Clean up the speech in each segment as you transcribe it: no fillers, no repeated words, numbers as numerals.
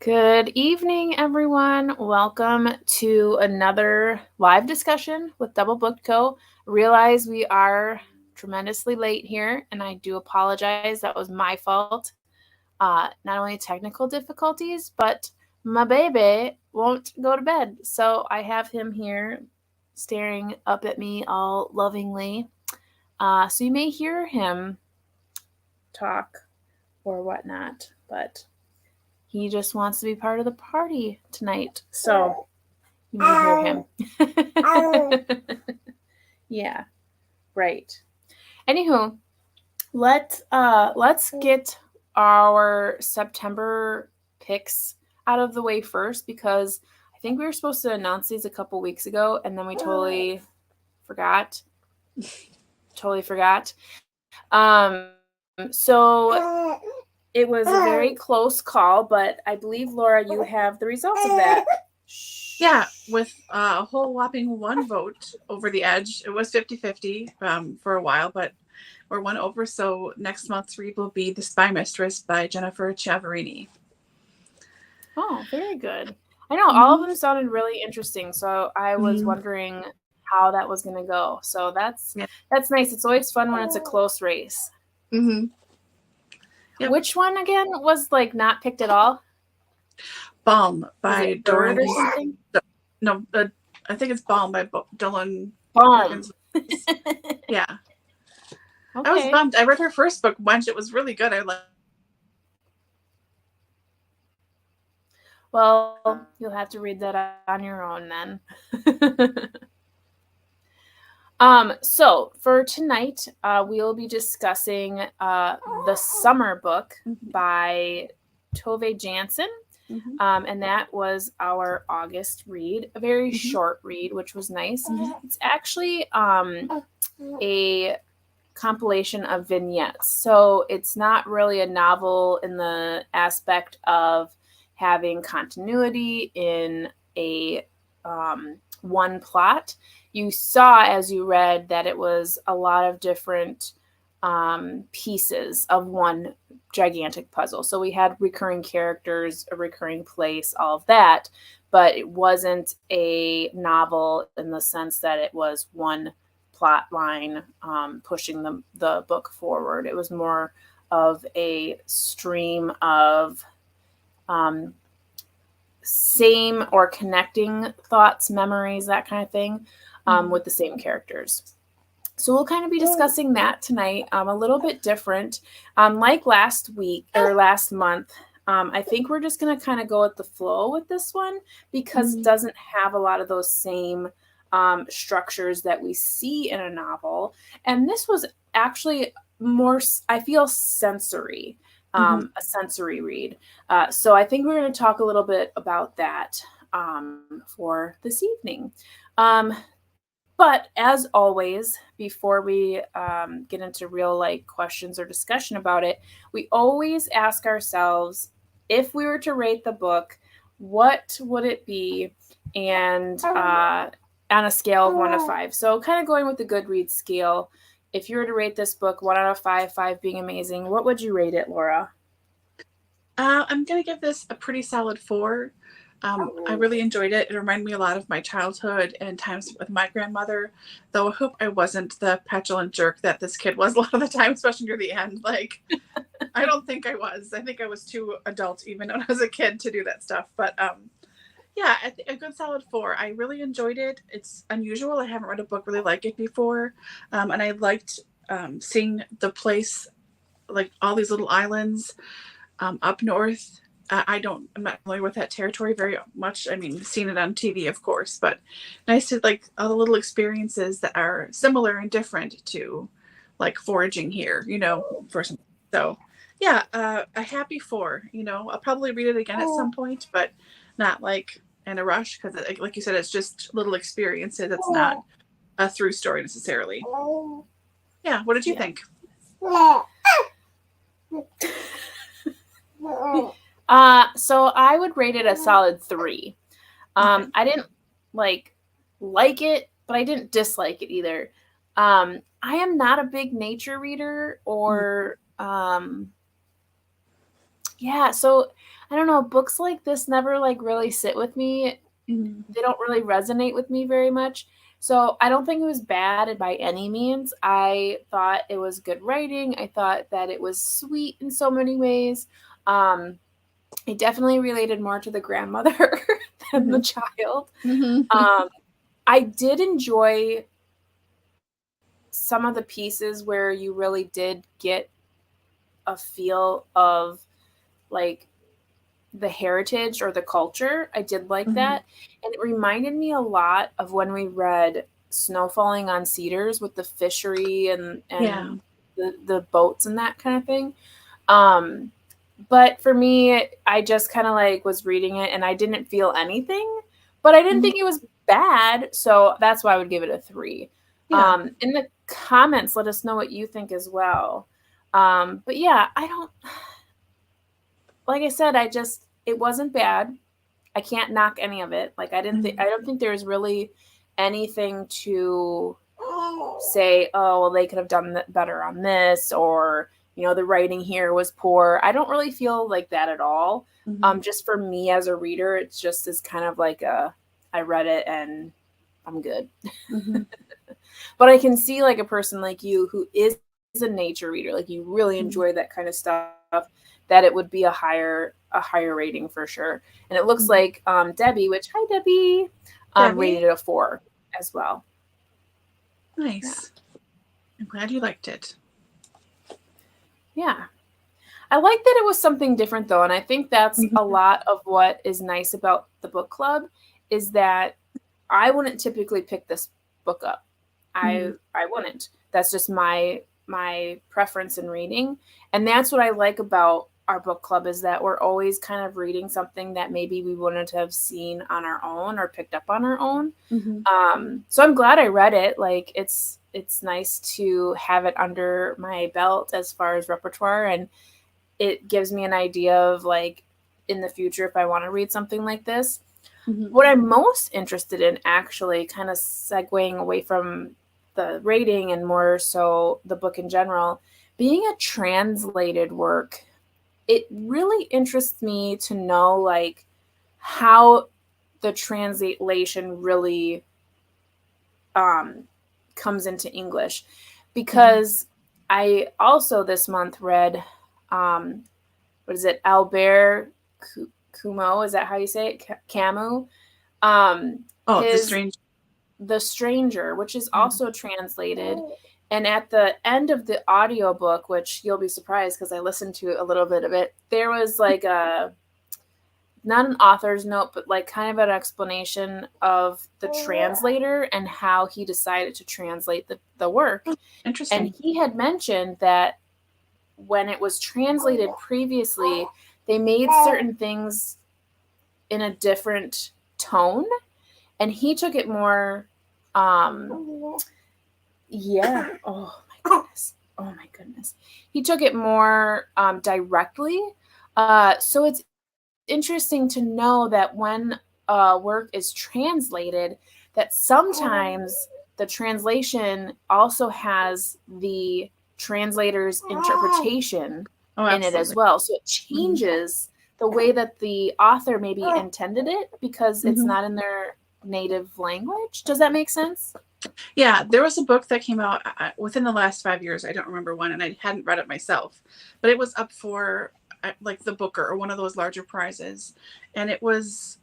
Good evening, everyone. Welcome to another live discussion with DoubleBookedCo. Realize we are tremendously late here, and I do apologize. That was my fault. Not only technical difficulties, but my baby won't go to bed. So I have him here staring up at me all lovingly. So you may hear him talk or whatnot, but he just wants to be part of the party tonight. So you may hear him. Yeah, right. Anywho, let's get our September picks out of the way first, because I think we were supposed to announce these a couple weeks ago, and then we totally forgot. So it was a very close call, but I believe, Laura, you have the results of that. Yeah, with a whole whopping one vote over the edge. It was 50-50 for a while, but we're one over. So next month's read will be The Spy Mistress by Jennifer Chiaverini. Oh, very good. I know all of them sounded really interesting, so I was wondering how that was going to go. So that's nice. It's always fun when it's a close race. Mm-hmm. Yep. Which one again was not picked at all? Balm by Bird or something? No, I think it's Balm by Dylan. Balm. Yeah. Okay. I was bummed. I read her first book once. It was really good. Well, you'll have to read that on your own then. So for tonight, we'll be discussing the summer book by Tove Jansson. And that was our August read, a very short read, which was nice. It's actually a compilation of vignettes. So it's not really a novel in the aspect of having continuity in a one plot. You saw as you read that it was a lot of different pieces of one gigantic puzzle. So we had recurring characters, a recurring place, all of that, but it wasn't a novel in the sense that it was one plot line pushing the book forward. It was more of a stream of same or connecting thoughts, memories, that kind of thing, with the same characters. So we'll kind of be discussing that tonight, a little bit different. Like last week or last month, I think we're just going to kind of go with the flow with this one, because it doesn't have a lot of those same structures that we see in a novel. And this was actually more, I feel, sensory. A sensory read. So I think we're going to talk a little bit about that for this evening. But as always, before we get into real questions or discussion about it, we always ask ourselves, if we were to rate the book, what would it be? And on a scale of 1 to 5. So kind of going with the Goodreads scale. If you were to rate this book 1 out of 5, 5 being amazing, what would you rate it, Laura? I'm going to give this a pretty solid 4. I really enjoyed it. It reminded me a lot of my childhood and times with my grandmother, though I hope I wasn't the petulant jerk that this kid was a lot of the time, especially near the end. I don't think I was. I think I was too adult even when I was a kid to do that stuff. But yeah, a good solid 4. I really enjoyed it. It's unusual. I haven't read a book really like it before. And I liked seeing the place, all these little islands up north. I'm not familiar with that territory very much. I mean, seen it on TV, of course, but nice to all the little experiences that are similar and different to foraging here, for some. So yeah, a happy 4, I'll probably read it again at some point, but not in a rush, because like you said, it's just little experiences. It's not a through story necessarily. Yeah. What did you think? So I would rate it a solid 3. I didn't like it, but I didn't dislike it either. I am not a big nature reader or Yeah, so I don't know, books like this never like really sit with me. They don't really resonate with me very much. So I don't think it was bad by any means. I thought it was good writing. I thought that it was sweet in so many ways. I definitely related more to the grandmother than the child. I did enjoy some of the pieces where you really did get a feel of like the heritage or the culture. I did like that. And it reminded me a lot of when we read Snow Falling on Cedars with the fishery and the boats and that kind of thing. But for me, I just kind of like was reading it and I didn't feel anything, but I didn't think it was bad. So that's why I would give it a 3. In the comments, let us know what you think as well. But yeah, like I said, it wasn't bad. I can't knock any of it. Like I don't think there's really anything to say, oh, well, they could have done better on this, or, the writing here was poor. I don't really feel like that at all. Just for me as a reader, it's just is kind of like I read it and I'm good. But I can see like a person like you who is a nature reader, like you really enjoy that kind of stuff, that it would be a higher rating for sure. And it looks like Debbie, which hi Debbie, rated it a 4 as well. Nice. Yeah. I'm glad you liked it. Yeah. I like that it was something different though. And I think that's a lot of what is nice about the book club is that I wouldn't typically pick this book up. I wouldn't. That's just my preference in reading. And that's what I like about our book club is that we're always kind of reading something that maybe we wouldn't have seen on our own or picked up on our own. So I'm glad I read it. Like it's nice to have it under my belt as far as repertoire, and it gives me an idea of like in the future if I want to read something like this. What I'm most interested in, actually, kind of segueing away from the rating and more so the book in general, being a translated work, it really interests me to know like how the translation really comes into English, because I also this month read what is it, Albert Camus, is that how you say it? Camus. The Stranger, which is also translated. And at the end of the audiobook, which you'll be surprised because I listened to a little bit of it, there was like not an author's note, but like kind of an explanation of the translator and how he decided to translate the work. Interesting. And he had mentioned that when it was translated previously, they made certain things in a different tone, and he took it more oh my goodness, he took it more directly, so it's interesting to know that when work is translated, that sometimes the translation also has the translator's interpretation in it as well. So it changes the way that the author maybe intended it because it's not in their native language. Does that make sense? Yeah, there was a book that came out within the last 5 years. I don't remember when, and I hadn't read it myself, but it was up for like the Booker or one of those larger prizes. And it was,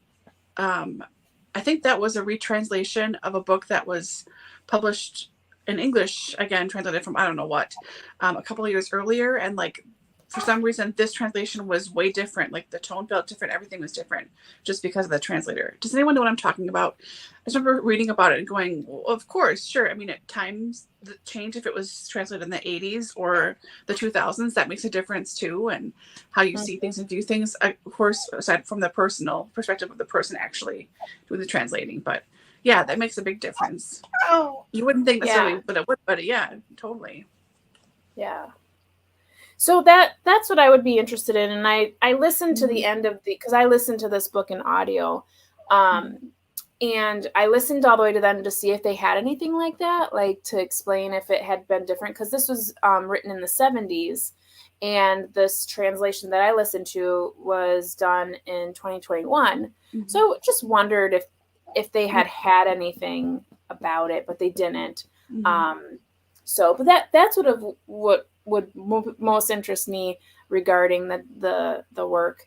I think that was a retranslation of a book that was published in English, again, translated from I don't know what, a couple of years earlier. And like, for some reason, this translation was way different. Like the tone felt different. Everything was different just because of the translator. Does anyone know what I'm talking about? I just remember reading about it and going, well, of course, sure. I mean, at times the change, if it was translated in the 80s or the 2000s, that makes a difference too. And how you see things and view things, of course, aside from the personal perspective of the person actually doing the translating. But yeah, that makes a big difference. You wouldn't think necessarily, but it would, but yeah, totally. Yeah. So that's what I would be interested in. And I listened to the end of because I listened to this book in audio. And I listened all the way to them to see if they had anything like that, like to explain if it had been different. Because this was written in the 70s. And this translation that I listened to was done in 2021. Mm-hmm. So I just wondered if they had anything about it, but they didn't. Mm-hmm. But that's what would most interest me regarding the work.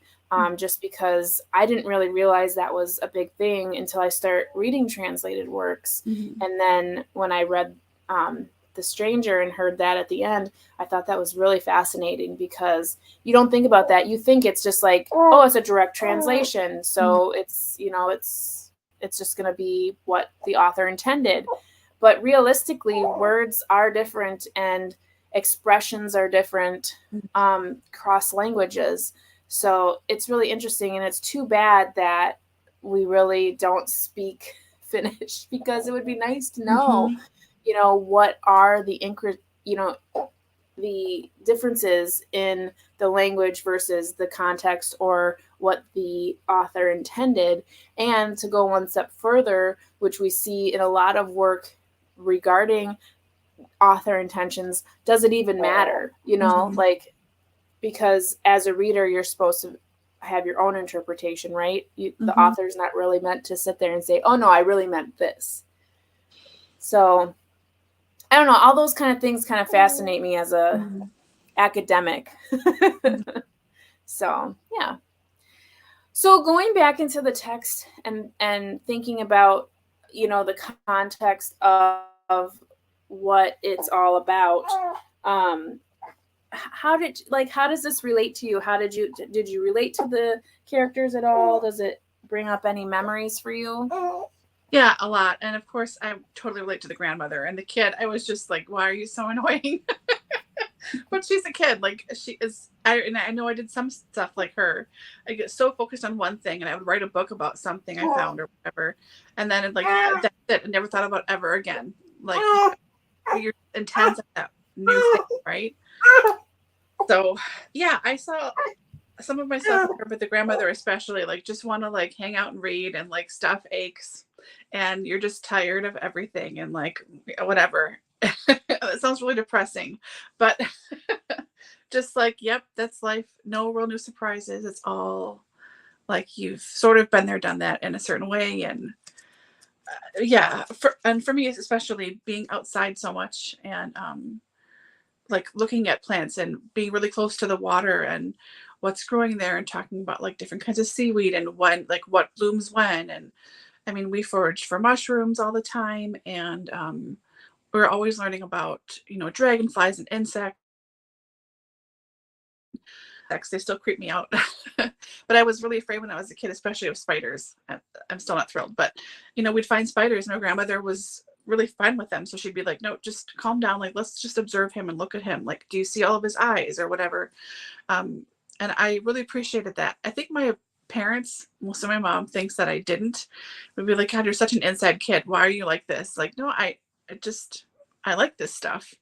Just because I didn't really realize that was a big thing until I start reading translated works. Mm-hmm. And then when I read The Stranger and heard that at the end, I thought that was really fascinating, because you don't think about that. You think it's just like, oh, it's a direct translation. So it's just going to be what the author intended. But realistically, words are different and expressions are different cross languages. So it's really interesting, and it's too bad that we really don't speak Finnish, because it would be nice to know, what are the the differences in the language versus the context, or what the author intended. And to go one step further, which we see in a lot of work regarding author intentions, does it even matter? Because as a reader, you're supposed to have your own interpretation, right? The author's not really meant to sit there and say, oh no, I really meant this. So I don't know, all those kind of things kind of fascinate me as a academic. So yeah. So going back into the text and thinking about, the context of what it's all about, how does this relate to you? Did you relate to the characters at all? Does it bring up any memories for you? Yeah, a lot. And of course, I totally relate to the grandmother. And the kid, I was just like, why are you so annoying? But she's a kid. Like, she is. I know I did some stuff like her. I get so focused on one thing, and I would write a book about something I found or whatever. And then that's it. I never thought about ever again. Like, you're intense on that new thing, right? So yeah, I saw some of myself here, but the grandmother especially, like, just want to like hang out and read, and like stuff aches and you're just tired of everything and like whatever. It sounds really depressing, but just like, yep, that's life. No real new surprises. It's all like you've sort of been there, done that in a certain way. And yeah, for me, especially being outside so much, and like looking at plants and being really close to the water and what's growing there, and talking about like different kinds of seaweed and when, like, what blooms when. And I mean, we forage for mushrooms all the time, and we're always learning about, dragonflies and insects. They still creep me out. But I was really afraid when I was a kid, especially of spiders. I'm still not thrilled, but we'd find spiders, and our grandmother was really fine with them. So she'd be like, no, just calm down. Like, let's just observe him and look at him. Like, do you see all of his eyes or whatever? And I really appreciated that. I think my parents, most of my mom thinks that I didn't. Would be like, God, you're such an inside kid. Why are you like this? Like, no, I like this stuff.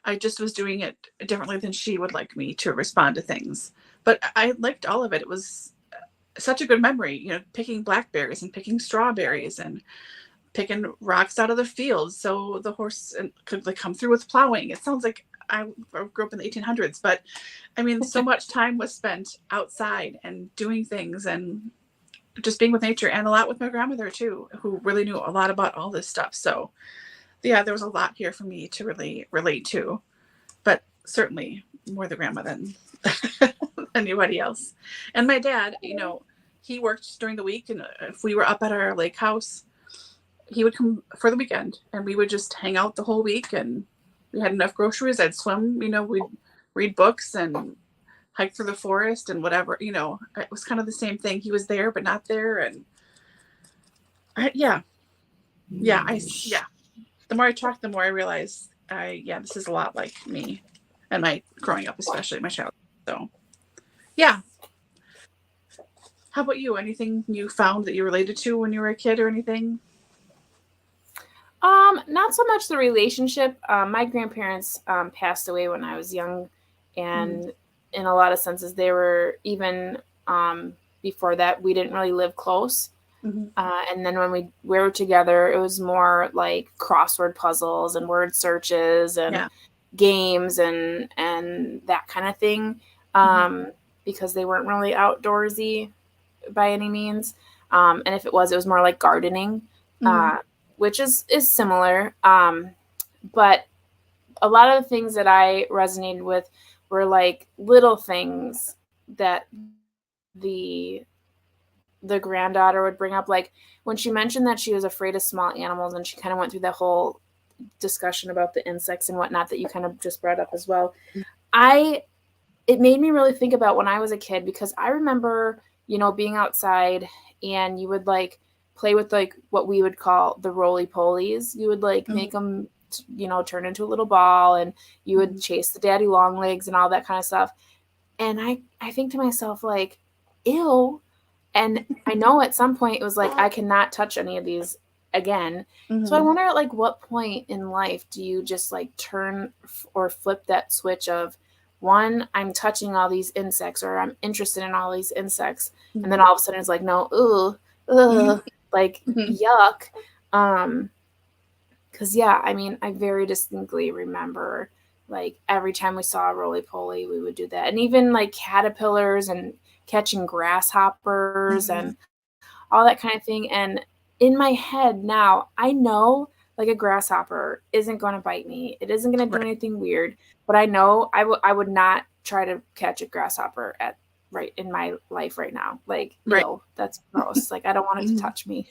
I just was doing it differently than she would like me to respond to things. But I liked all of it. It was such a good memory, picking blackberries and picking strawberries and picking rocks out of the fields so the horse could like come through with plowing. It sounds like I grew up in the 1800s, but I mean, so much time was spent outside and doing things and just being with nature, and a lot with my grandmother too, who really knew a lot about all this stuff. So yeah, there was a lot here for me to really relate to, but certainly more the grandma than anybody else. And my dad, he worked during the week, and if we were up at our lake house, he would come for the weekend, and we would just hang out the whole week, and we had enough groceries. I'd swim, we'd read books and hike through the forest and whatever, it was kind of the same thing. He was there, but not there. And yeah. The more I talked, the more I realized this is a lot like me and my growing up, especially my childhood. So yeah. How about you? Anything you found that you related to when you were a kid or anything? Not so much the relationship. My grandparents passed away when I was young, and in a lot of senses, they were even before that, we didn't really live close. And then when we were together, it was more like crossword puzzles and word searches and games and that kind of thing, because they weren't really outdoorsy by any means. And if it was more like gardening, which is similar. But a lot of the things that I resonated with were like little things that the granddaughter would bring up. Like when she mentioned that she was afraid of small animals, and she kind of went through that whole discussion about the insects and whatnot that you kind of just brought up as well. It made me really think about when I was a kid, because I remember, being outside and you would like play with like what we would call the roly-polies. You would like make them, turn into a little ball, and you would chase the daddy long legs and all that kind of stuff. And I think to myself, like, ew. And I know at some point it was like, I cannot touch any of these again. So I wonder at like what point in life do you just like turn or flip that switch of, one, I'm touching all these insects, or I'm interested in all these insects. And then all of a sudden it's like, no, like yuck. Cause yeah, I mean, I very distinctly remember like every time we saw a roly-poly, we would do that. And even like caterpillars and catching grasshoppers and all that kind of thing. And in my head now, I know like a grasshopper isn't going to bite me. It isn't going to do anything weird, but I know I would not try to catch a grasshopper right in my life right now. Like, no, that's gross. Like, I don't want it to touch me.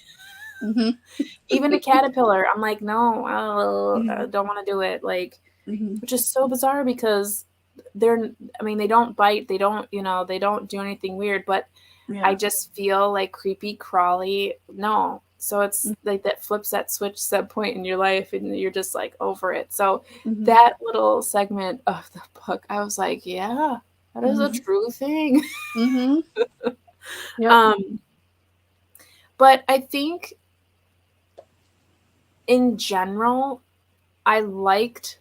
Even a caterpillar, I'm like, no, I don't want to do it. Like, which is so bizarre, because they don't bite. They don't, they don't do anything weird, but I just feel like creepy, crawly. No. So it's like that flips that switch, that point in your life, and you're just like over it. So that little segment of the book, I was like, yeah, that is a true thing. But I think in general, I liked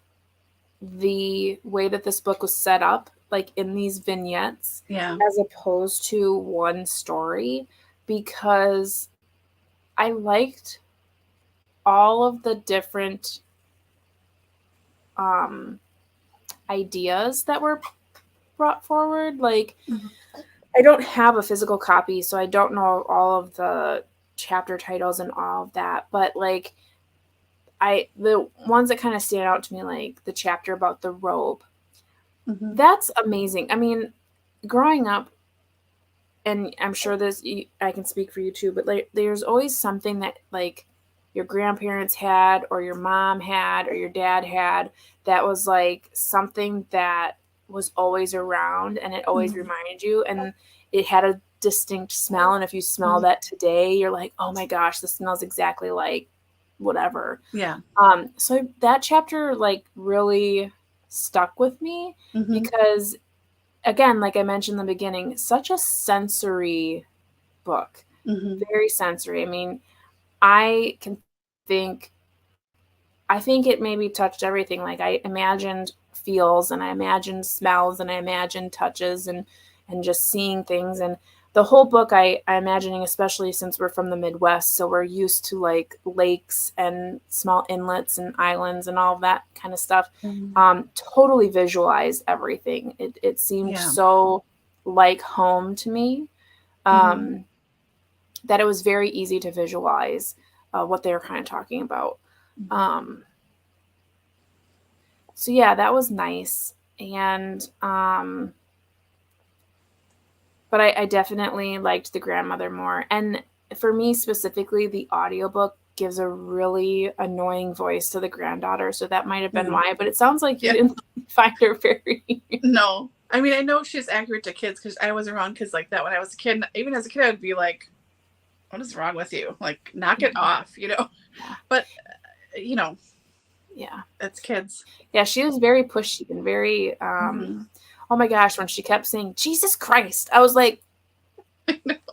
the way that this book was set up, like in these vignettes, as opposed to one story, because I liked all of the different ideas that were brought forward. Like, I don't have a physical copy, so I don't know all of the chapter titles and all of that. But like, the ones that kind of stand out to me, like the chapter about the robe, that's amazing. I mean, growing up, and I'm sure I can speak for you too, but like, there's always something that like your grandparents had, or your mom had, or your dad had, that was like something that was always around, and it always reminded you, and it had a distinct smell. And if you smell that today, you're like, oh my gosh, this smells exactly like whatever. So that chapter like really stuck with me, because again, like I mentioned in the beginning, such a sensory book, very sensory. I mean, I think it maybe touched everything. Like, I imagined feels, and I imagined smells, and I imagined touches, and just seeing things. And the whole book, I'm imagining, especially since we're from the Midwest, so we're used to like lakes and small inlets and islands and all of that kind of stuff. Totally visualized everything. It seemed so like home to me, that it was very easy to visualize what they were kind of talking about. So yeah, that was nice. And but I definitely liked the grandmother more. And for me specifically, the audiobook gives a really annoying voice to the granddaughter. So that might have been why. But it sounds like you didn't find her very... No. I mean, I know she's accurate to kids, because I was around kids like that when I was a kid. And even as a kid, I would be like, what is wrong with you? Like, knock it off, But, that's kids. Yeah, she was very pushy and very... Oh my gosh, when she kept saying, Jesus Christ, I was like,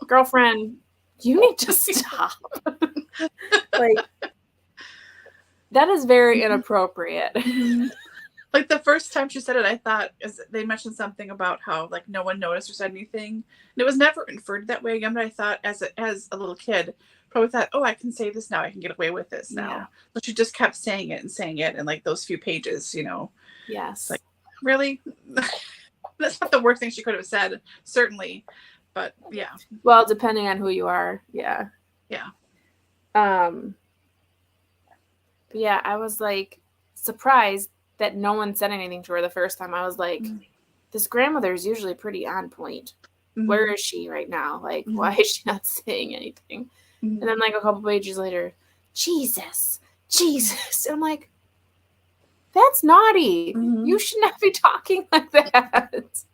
girlfriend, you need to stop. Like, that is very inappropriate. Like, the first time she said it, I thought, they mentioned something about how like no one noticed or said anything. And it was never inferred that way again, but I thought as a little kid, probably thought, oh, I can say this now. I can get away with this now. But she just kept saying it and like those few pages, Yes. It's like, really? That's not the worst thing she could have said, certainly. But yeah. Well, depending on who you are. Yeah. Yeah. Yeah, I was like surprised that no one said anything to her the first time. I was like, this grandmother is usually pretty on point. Mm-hmm. Where is she right now? Like, why is she not saying anything? And then like a couple pages later, Jesus. And I'm like, that's naughty. You should not be talking like that.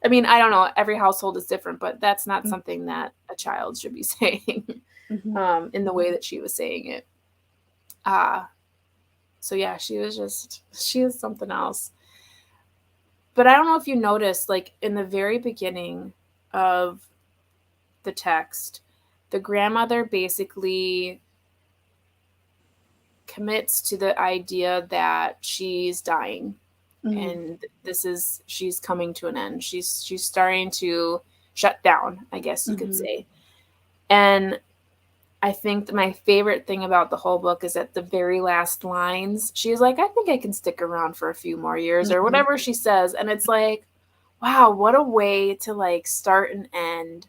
I mean, I don't know. Every household is different, but that's not something that a child should be saying in the way that she was saying it. So yeah, she is something else. But I don't know if you noticed, like in the very beginning of the text, the grandmother basically commits to the idea that she's dying and she's coming to an end. She's starting to shut down, I guess you could say. And I think that my favorite thing about the whole book is at the very last lines, she's like, I think I can stick around for a few more years or whatever she says. And it's like, wow, what a way to like start and end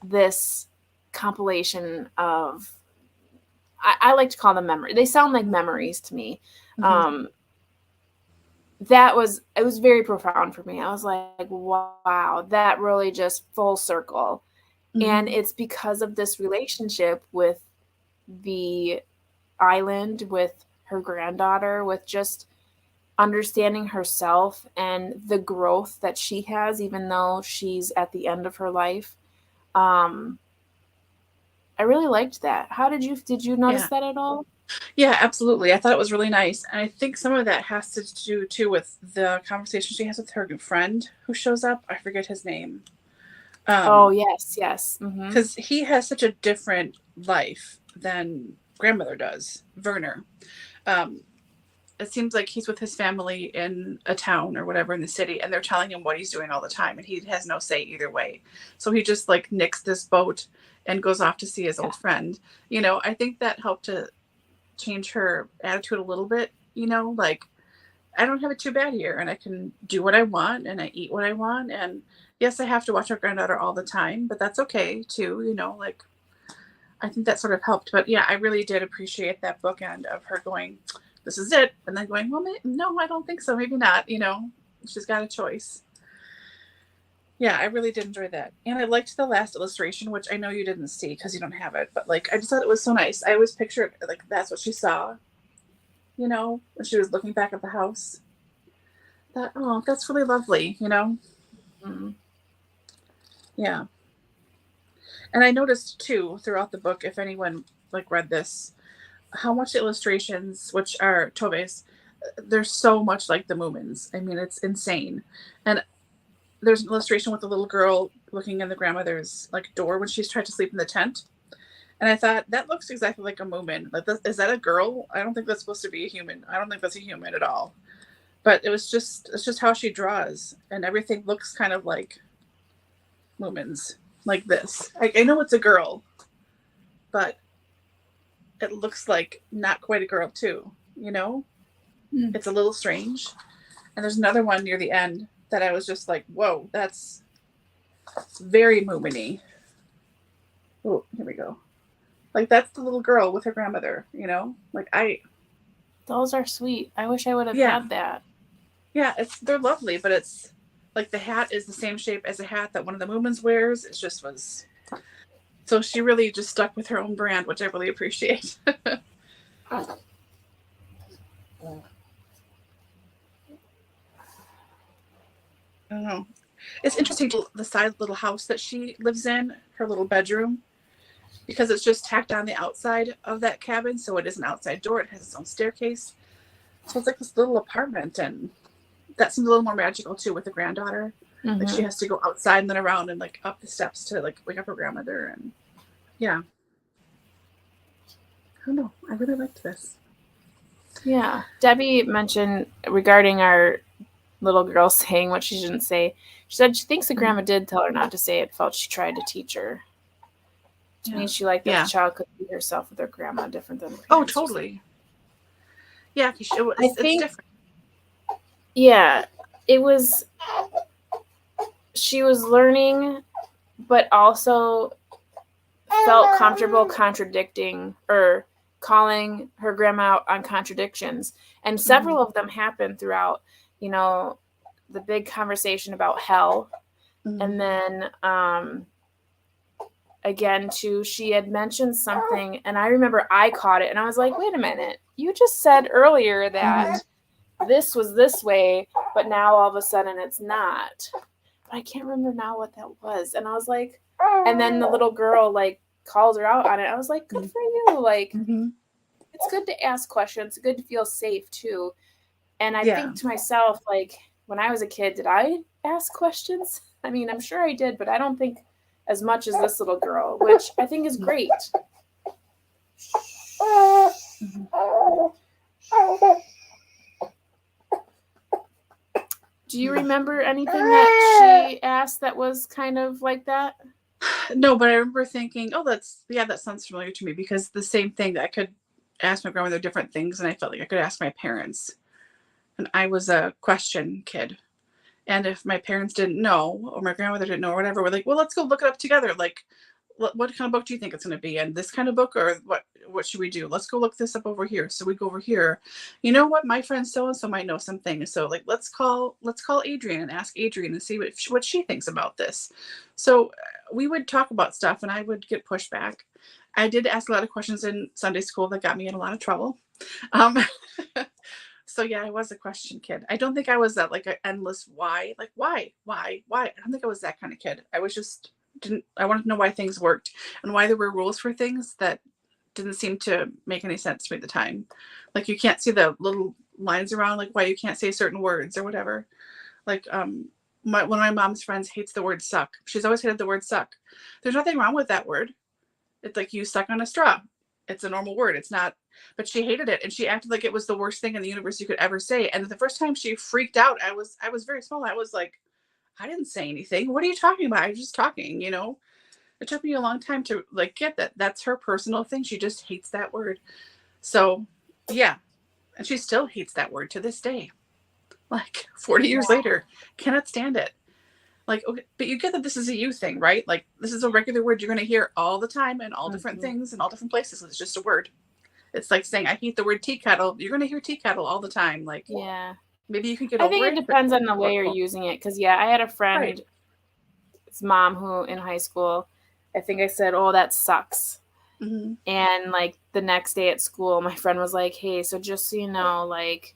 this compilation of, I like to call them memories. They sound like memories to me. It was very profound for me. I was like, wow, that really just full circle. And it's because of this relationship with the island, with her granddaughter, with just understanding herself and the growth that she has, even though she's at the end of her life. I really liked that. Did you notice that at all? Yeah, absolutely. I thought it was really nice. And I think some of that has to do too with the conversation she has with her friend who shows up. I forget his name. Yes. Because he has such a different life than grandmother does, Werner. It seems like he's with his family in a town or whatever in the city, and they're telling him what he's doing all the time, and he has no say either way. So he just like nicks this boat and goes off to see his old friend. You know, I think that helped to change her attitude a little bit. You know, like, I don't have it too bad here, and I can do what I want, and I eat what I want, and yes, I have to watch our granddaughter all the time, but that's okay too. You know, like, I think that sort of helped. But yeah, I really did appreciate that bookend of her going, this is it. And then going, well, no, I don't think so. Maybe not. You know, she's got a choice. Yeah, I really did enjoy that. And I liked the last illustration, which I know you didn't see because you don't have it. But like, I just thought it was so nice. I always pictured like that's what she saw, you know, when she was looking back at the house. That, oh, that's really lovely, you know? Yeah. And I noticed too throughout the book, if anyone like read this, how much the illustrations, which are Tove's, they're so much like the Moomins. I mean, it's insane. And there's an illustration with a little girl looking in the grandmother's like door when she's tried to sleep in the tent. And I thought that looks exactly like a Moomin. Like, is that a girl? I don't think that's supposed to be a human. I don't think that's a human at all. But it's just how she draws, and everything looks kind of like Moomins, like this. I know it's a girl, but it looks like not quite a girl too, you know? It's a little strange. And there's another one near the end that I was just like, whoa, that's very Moomin-y. Oh, here we go. Like, that's the little girl with her grandmother, you know? Like, those are sweet. I wish I would have had that. Yeah, they're lovely, but it's like the hat is the same shape as a hat that one of the Moomins wears. It just was. So she really just stuck with her own brand, which I really appreciate. I don't know. It's interesting, the side little house that she lives in, her little bedroom, because it's just tacked on the outside of that cabin. So it is an outside door. It has its own staircase. So it's like this little apartment, and that seems a little more magical too with the granddaughter. Like, she has to go outside and then around and like up the steps to like wake up her grandmother. And yeah. I don't know. I really liked this. Yeah. Debbie mentioned regarding our little girl saying what she shouldn't say. She said she thinks the grandma did tell her not to say it, felt she tried to teach her. To me, she liked that the child could be herself with her grandma different than her parents. Oh, totally. Yeah, it's different. Yeah, it was, she was learning, but also felt comfortable contradicting or calling her grandma out on contradictions. And several of them happened throughout, the big conversation about hell. And then again, too, she had mentioned something, and I remember I caught it, and I was like, wait a minute, you just said earlier that this was this way, but now all of a sudden it's not. But I can't remember now what that was. And I was like, and then the little girl like called her out on it. I was like, good for you. Like, it's good to ask questions. It's good to feel safe too. And I think to myself, like, when I was a kid, did I ask questions? I mean, I'm sure I did, but I don't think as much as this little girl, which I think is great. Do you remember anything that she asked that was kind of like that? No, but I remember thinking, oh, that sounds familiar to me, because the same thing, that I could ask my grandmother different things, and I felt like I could ask my parents. And I was a question kid. And if my parents didn't know, or my grandmother didn't know, or whatever, we're like, well, let's go look it up together. Like, what kind of book do you think it's going to be? And this kind of book, or what should we do? Let's go look this up over here. So we go over here. You know what? My friend so-and-so might know something. So like, let's call Adrienne and ask Adrienne and see what she thinks about this. So we would talk about stuff, and I would get pushback. I did ask a lot of questions in Sunday school that got me in a lot of trouble. So yeah, I was a question kid. I don't think I was that like an endless why, like why. I don't think I was that kind of kid. I was just I wanted to know why things worked, and why there were rules for things that didn't seem to make any sense to me at the time. Like, you can't see the little lines around, like why you can't say certain words or whatever. Like, one of my mom's friends hates the word suck. She's always hated the word suck. There's nothing wrong with that word. It's like you suck on a straw. It's a normal word. It's not, but she hated it, and she acted like it was the worst thing in the universe you could ever say. And the first time she freaked out, I was very small. I was like, I didn't say anything. What are you talking about? I was just talking, It took me a long time to like get that. That's her personal thing. She just hates that word. So yeah. And she still hates that word to this day. Like 40 years later, cannot stand it. Like, okay, but you get that this is a you thing, right? Like, this is a regular word you're going to hear all the time in all different things in all different places. It's just a word. It's like saying, I hate the word tea kettle. You're going to hear tea kettle all the time. Like, yeah, maybe you can get I over think it. it depends on the way you're using it. Because I had a friend, his mom, who in high school, I think I said, oh, that sucks. And like the next day at school, my friend was like, hey, so just so you know, like,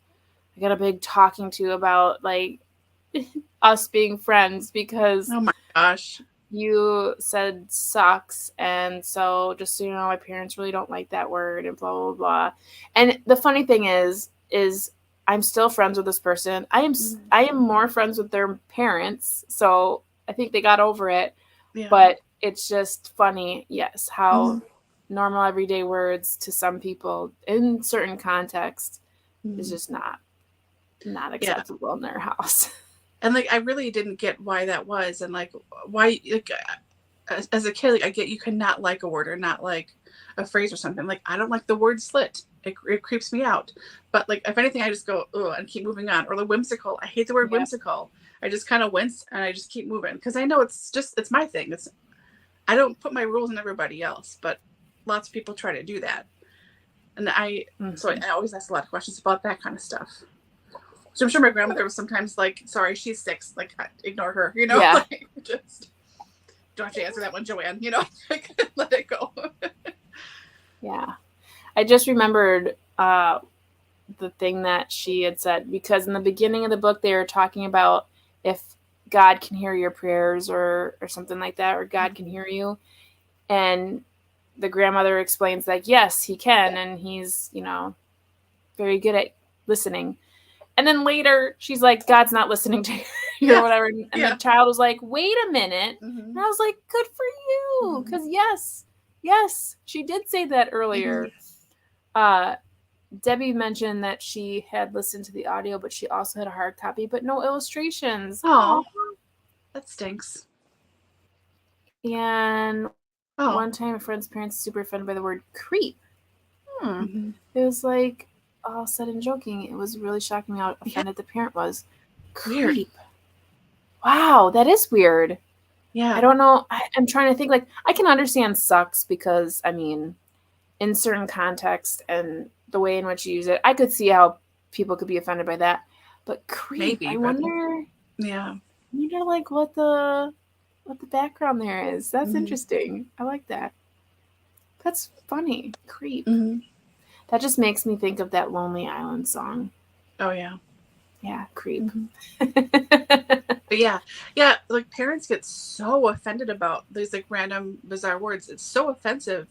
I got a big talking to about like us being friends, because oh my gosh, you said sucks, and so just so you know, my parents really don't like that word, and blah blah blah. And the funny thing is I'm still friends with this person. I am more friends with their parents, so I think they got over it. But it's just funny, yes, how normal everyday words to some people in certain contexts is just not acceptable in their house. And like, I really didn't get why that was, and like why, like, as a kid, like, I get you cannot like a word or not like a phrase or something. Like, I don't like the word slit. It creeps me out. But like, if anything, I just go, oh, and keep moving on. Or the whimsical. I hate the word whimsical. I just kind of wince and I just keep moving, because I know it's my thing. I don't put my rules on everybody else, but lots of people try to do that. And so I always ask a lot of questions about that kind of stuff. So I'm sure my grandmother was sometimes like, sorry, she's 6. Like, ignore her, like, just don't have to answer that one, Joanne, like, let it go. Yeah. I just remembered the thing that she had said, because in the beginning of the book, they were talking about if God can hear your prayers or something like that, or God can hear you. And the grandmother explains that, yes, he can. And he's, very good at listening. And then later she's like, God's not listening to you or whatever. And the child was like, wait a minute. And I was like, good for you. Because yes, she did say that earlier. Debbie mentioned that she had listened to the audio, but she also had a hard copy, but no illustrations. Oh, that stinks. And one time a friend's parents super offended by the word creep. It was like, all said and joking, it was really shocking how offended the parent was. Weird. Creep. Wow, that is weird. Yeah. I don't know. I'm trying to think, like, I can understand sucks because, I mean, in certain context and the way in which you use it, I could see how people could be offended by that. But creep, Maybe, I but wonder, yeah. like, what the background there is. That's Mhm. interesting. I like that. That's funny. Creep. Mhm. That just makes me think of that Lonely Island song. Oh yeah. Yeah, creep. But yeah, like parents get so offended about these like random bizarre words. It's so offensive,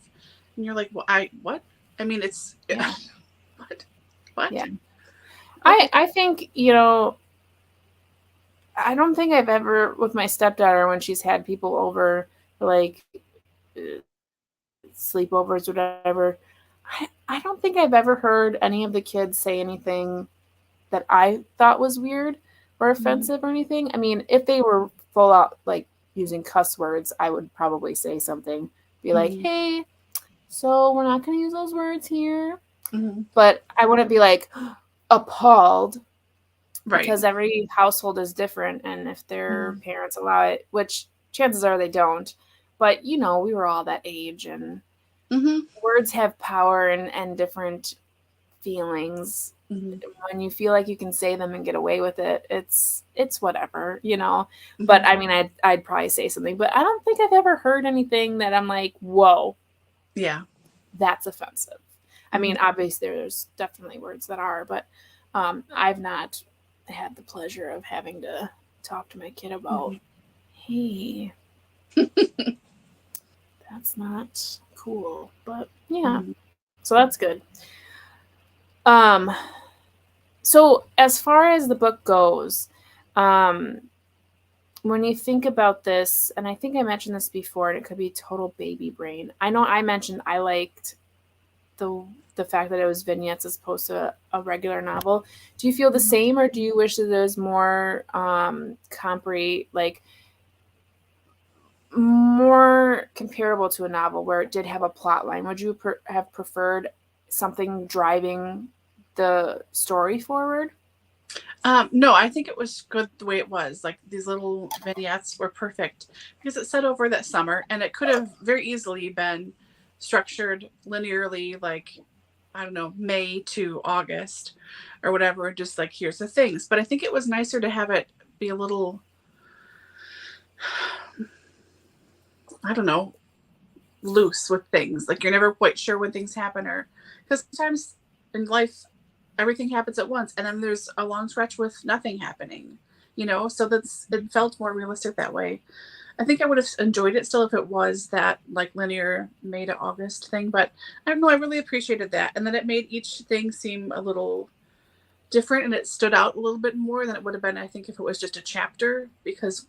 and you're like, "Well, what? I mean, it's Yeah. what?" Yeah. Okay. I think, you know, I don't think I've ever, with my stepdaughter, when she's had people over, like sleepovers, whatever, I don't think I've ever heard any of the kids say anything that I thought was weird or offensive or anything. I mean, if they were full out like using cuss words, I would probably say something, be like, hey, so we're not going to use those words here. But I wouldn't be like appalled, Right. because every household is different. And if their parents allow it, which chances are they don't, but you know, we were all that age, and words have power and different feelings. When you feel like you can say them and get away with it, it's whatever, you know. But I mean, I'd probably say something, but I don't think I've ever heard anything that I'm like, whoa, Yeah, that's offensive. I mean, obviously there's definitely words that are, but I've not had the pleasure of having to talk to my kid about, hey, that's not cool. But yeah, so that's good. So as far as the book goes, when you think about this, and I think I mentioned this before, and it could be total baby brain. I know I mentioned I liked the fact that it was vignettes as opposed to a regular novel. Do you feel the same, or do you wish that there's more like more comparable to a novel where it did have a plot line? Would you have preferred something driving the story forward? No, I think it was good the way it was. Like these little vignettes were perfect because it set over that summer, and it could have very easily been structured linearly, like I don't know, May to August or whatever, just like here's the things. But I think it was nicer to have it be a little, I don't know, loose with things. Like you're never quite sure when things happen, or because sometimes in life everything happens at once and then there's a long stretch with nothing happening, you know. So it felt more realistic that way. I think I would have enjoyed it still if it was that like linear May to August thing, but I don't know, I really appreciated that. And then it made each thing seem a little different, and it stood out a little bit more than it would have been, I think, if it was just a chapter. Because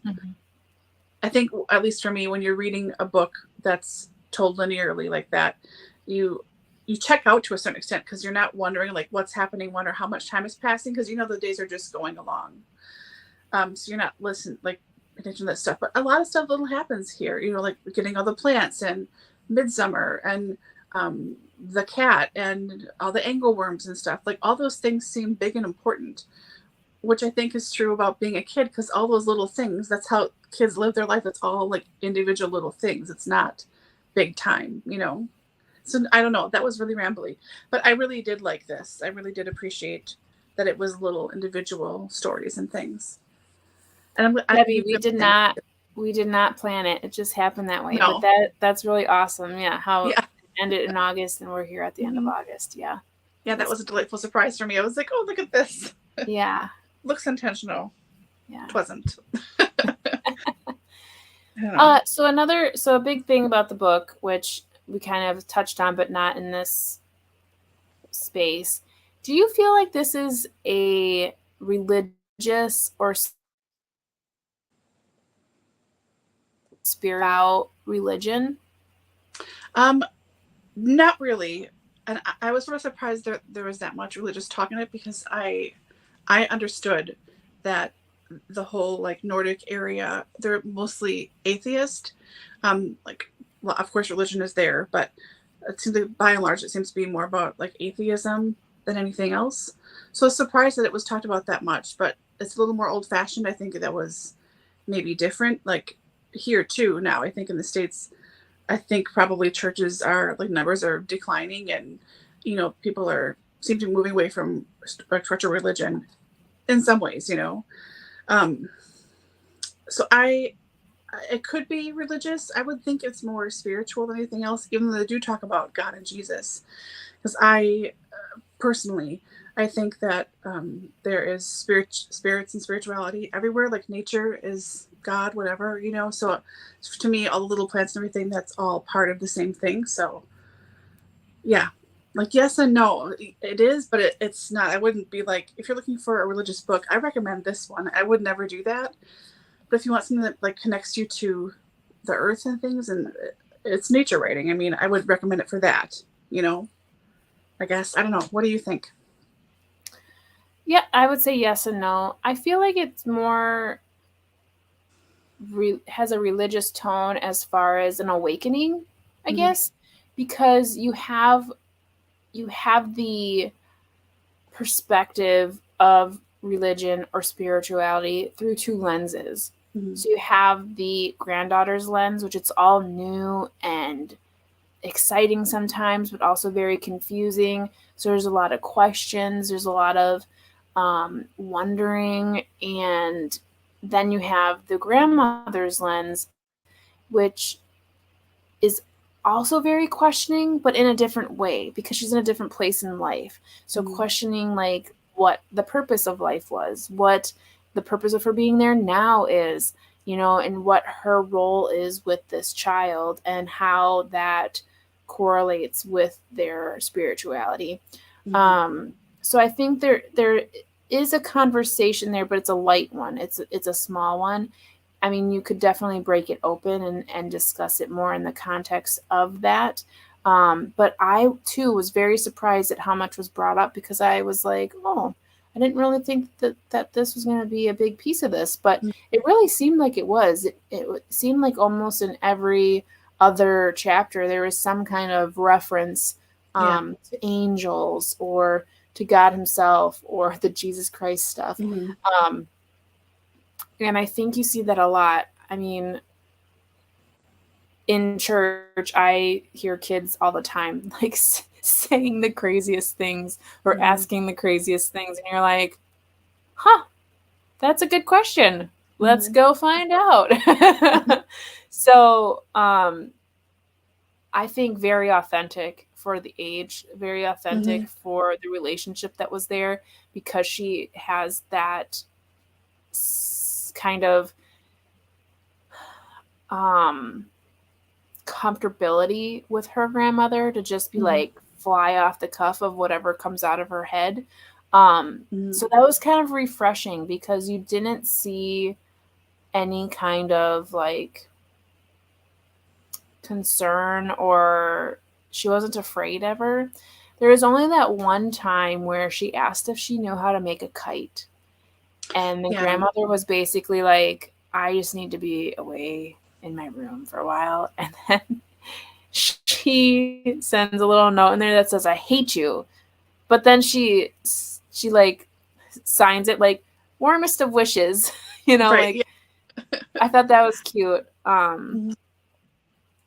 I think, at least for me, when you're reading a book that's told linearly like that, you check out to a certain extent because you're not wondering like what's happening when or how much time is passing, because you know the days are just going along. So you're not like attention to that stuff. But a lot of stuff little happens here, you know, like getting all the plants and midsummer and the cat and all the angleworms and stuff. Like all those things seem big and important, which I think is true about being a kid, because all those little things, that's how kids live their life. It's all like individual little things. It's not big time, you know. So I don't know, that was really rambly, but I really did like this. I really did appreciate that it was little individual stories and things. And Debbie, we did not plan it. It just happened that way. No. But that's really awesome. Yeah, how it ended in August and we're here at the end of August. Yeah. Yeah, that was a delightful surprise for me. I was like, oh, look at this. Yeah. Looks intentional. Yeah. It wasn't. So a big thing about the book, which we kind of touched on, but not in this space. Do you feel like this is a religious or spiritual religion? Not really. And I was sort of surprised that there was that much religious talk in it, because I understood that the whole like Nordic area, they're mostly atheist. Like, well, of course religion is there, but it seems like by and large it seems to be more about like atheism than anything else. So I was surprised that it was talked about that much, but it's a little more old fashioned. I think that was maybe different. Like here too now, I think in the States, I think probably churches are like numbers are declining, and people seem to be moving away from like church or religion in some ways. Um, so it could be religious. I would think it's more spiritual than anything else, even though they do talk about God and Jesus. Because I personally, I think that there is spirits and spirituality everywhere. Like nature is God, whatever. So to me, all the little plants and everything, that's all part of the same thing. So yeah, like yes and no, it is, but it's not. I wouldn't be like, if you're looking for a religious book, I recommend this one. I would never do that. But if you want something that like connects you to the earth and things, and it's nature writing, I mean, I would recommend it for that. I guess. I don't know. What do you think? Yeah, I would say yes and no. I feel like it's more has a religious tone as far as an awakening, I guess, because you have the perspective of religion or spirituality through two lenses. So you have the granddaughter's lens, which it's all new and exciting sometimes, but also very confusing. So there's a lot of questions. There's a lot of wondering. And then you have the grandmother's lens, which is also very questioning, but in a different way because she's in a different place in life. So questioning like what the purpose of life was, what the purpose of her being there now is, and what her role is with this child and how that correlates with their spirituality. So I think there is a conversation there, but it's a light one. It's a small one. I mean, you could definitely break it open and discuss it more in the context of that. But I, too, was very surprised at how much was brought up because I was like, oh, I didn't really think that this was going to be a big piece of this. But it really seemed like it was. It seemed like almost in every other chapter there was some kind of reference to angels or to God himself or the Jesus Christ stuff. And I think you see that a lot. I mean, in church, I hear kids all the time, like saying the craziest things or asking the craziest things. And you're like, huh, that's a good question. Let's go find out. So I think very authentic for the age, very authentic for the relationship that was there because she has that kind of comfortability with her grandmother to just be like fly off the cuff of whatever comes out of her head. So that was kind of refreshing because you didn't see any kind of like concern or she wasn't afraid ever. There was only that one time where she asked if she knew how to make a kite. And the grandmother was basically like, I just need to be away in my room for a while. And then she sends a little note in there that says, I hate you. But then she like signs it like warmest of wishes, I thought that was cute. And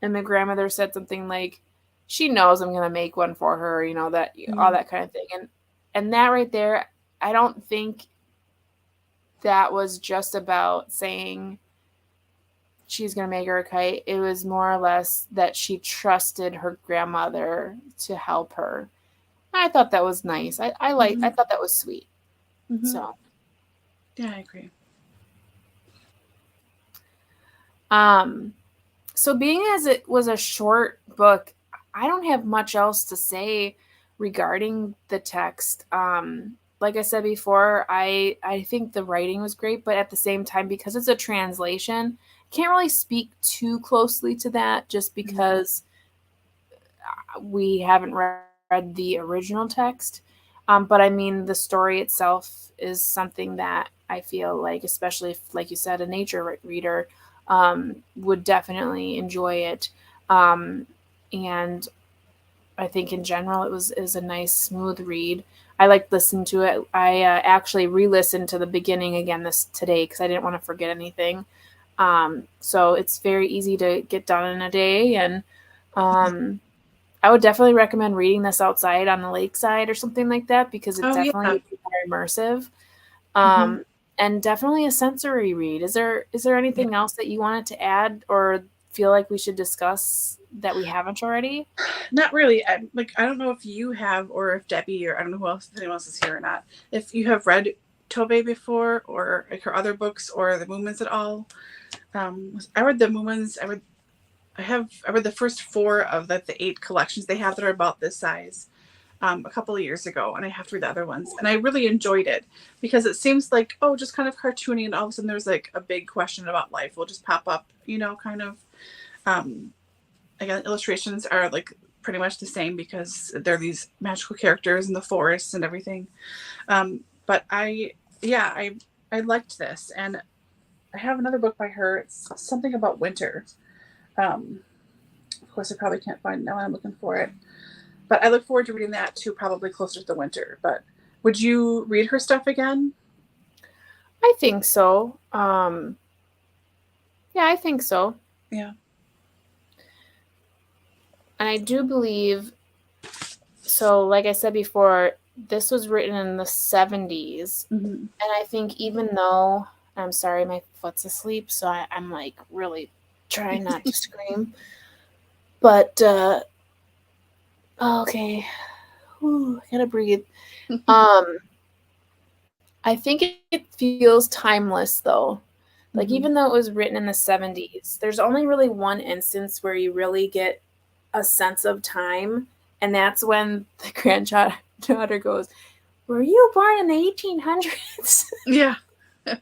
the grandmother said something like, she knows I'm going to make one for her, that all that kind of thing. And that right there, I don't think that was just about saying she's going to make her a kite. It was more or less that she trusted her grandmother to help her. I thought that was nice. I thought that was sweet. So. Yeah, I agree. So being as it was a short book, I don't have much else to say regarding the text. Like I said before, I think the writing was great, but at the same time, because it's a translation, I can't really speak too closely to that just because we haven't read the original text. But I mean, the story itself is something that I feel like, especially if, like you said, a nature reader would definitely enjoy it. And I think in general, it was a nice, smooth read. I like listening to it. I actually re-listened to the beginning again today because I didn't want to forget anything. So it's very easy to get done in a day, and I would definitely recommend reading this outside on the lakeside or something like that because it definitely would be more immersive. And definitely a sensory read. Is there anything else that you wanted to add or feel like we should discuss that we haven't already? Not really. I don't know if you have, or if Debbie, or I don't know if anyone else is here or not. If you have read Tove before, or like her other books, or the Movements at all. I read the Movements. I read the first 4 of the 8 collections they have that are about this size. A couple of years ago, and I have to read the other ones, and I really enjoyed it because it seems like, oh, just kind of cartoony, and all of a sudden there's like a big question about life will just pop up, kind of. Again, illustrations are like pretty much the same because they're these magical characters in the forests and everything. But I liked this, and I have another book by her. It's something about winter. Of course, I probably can't find it now. I'm looking for it. But I look forward to reading that too, probably closer to the winter. But would you read her stuff again? I think so. Yeah, I think so. Yeah. And I do believe, so like I said before, this was written in the 70s. And I think even though, I'm sorry, my foot's asleep, so I'm like really trying not to scream. But, okay. Ooh, I gotta breathe. I think it feels timeless though. Like even though it was written in the 70s, there's only really one instance where you really get a sense of time, and that's when the granddaughter goes, "Were you born in the 1800s?" Yeah. and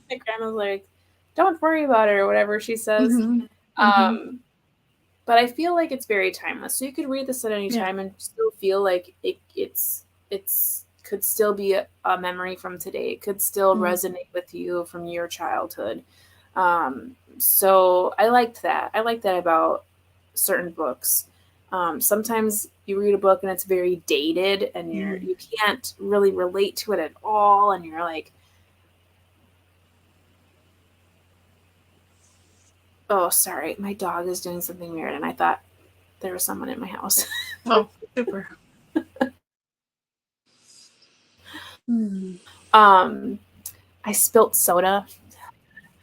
the grandma's like, "Don't worry about it," or whatever she says. But I feel like it's very timeless. So you could read this at any time and still feel like it's could still be a memory from today. It could still resonate with you from your childhood. So I liked that. I like that about certain books. Sometimes you read a book and it's very dated and you can't really relate to it at all. And you're like, oh, sorry, my dog is doing something weird. And I thought there was someone in my house. Oh, super. I spilt soda.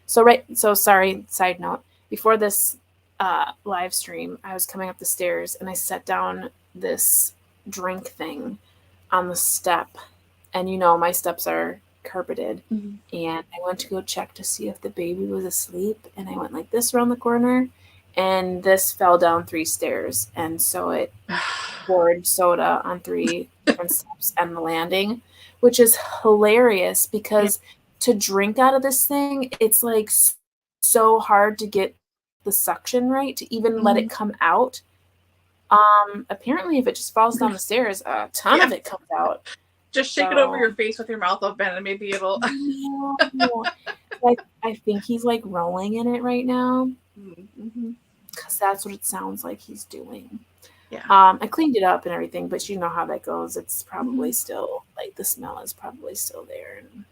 So sorry, side note. Before this live stream, I was coming up the stairs and I set down this drink thing on the step. And my steps are carpeted. And I went to go check to see if the baby was asleep. And I went like this around the corner. And this fell down 3 stairs. And so it poured soda on 3 different steps and the landing, which is hilarious because to drink out of this thing, it's like so hard to get the suction right to even let it come out. Apparently, if it just falls down the stairs, a ton of it comes out. Just shake it over your face with your mouth open, and maybe it'll. I think he's like rolling in it right now, because that's what it sounds like he's doing. Yeah. I cleaned it up and everything, but you know how that goes. It's probably still like the smell is probably still there and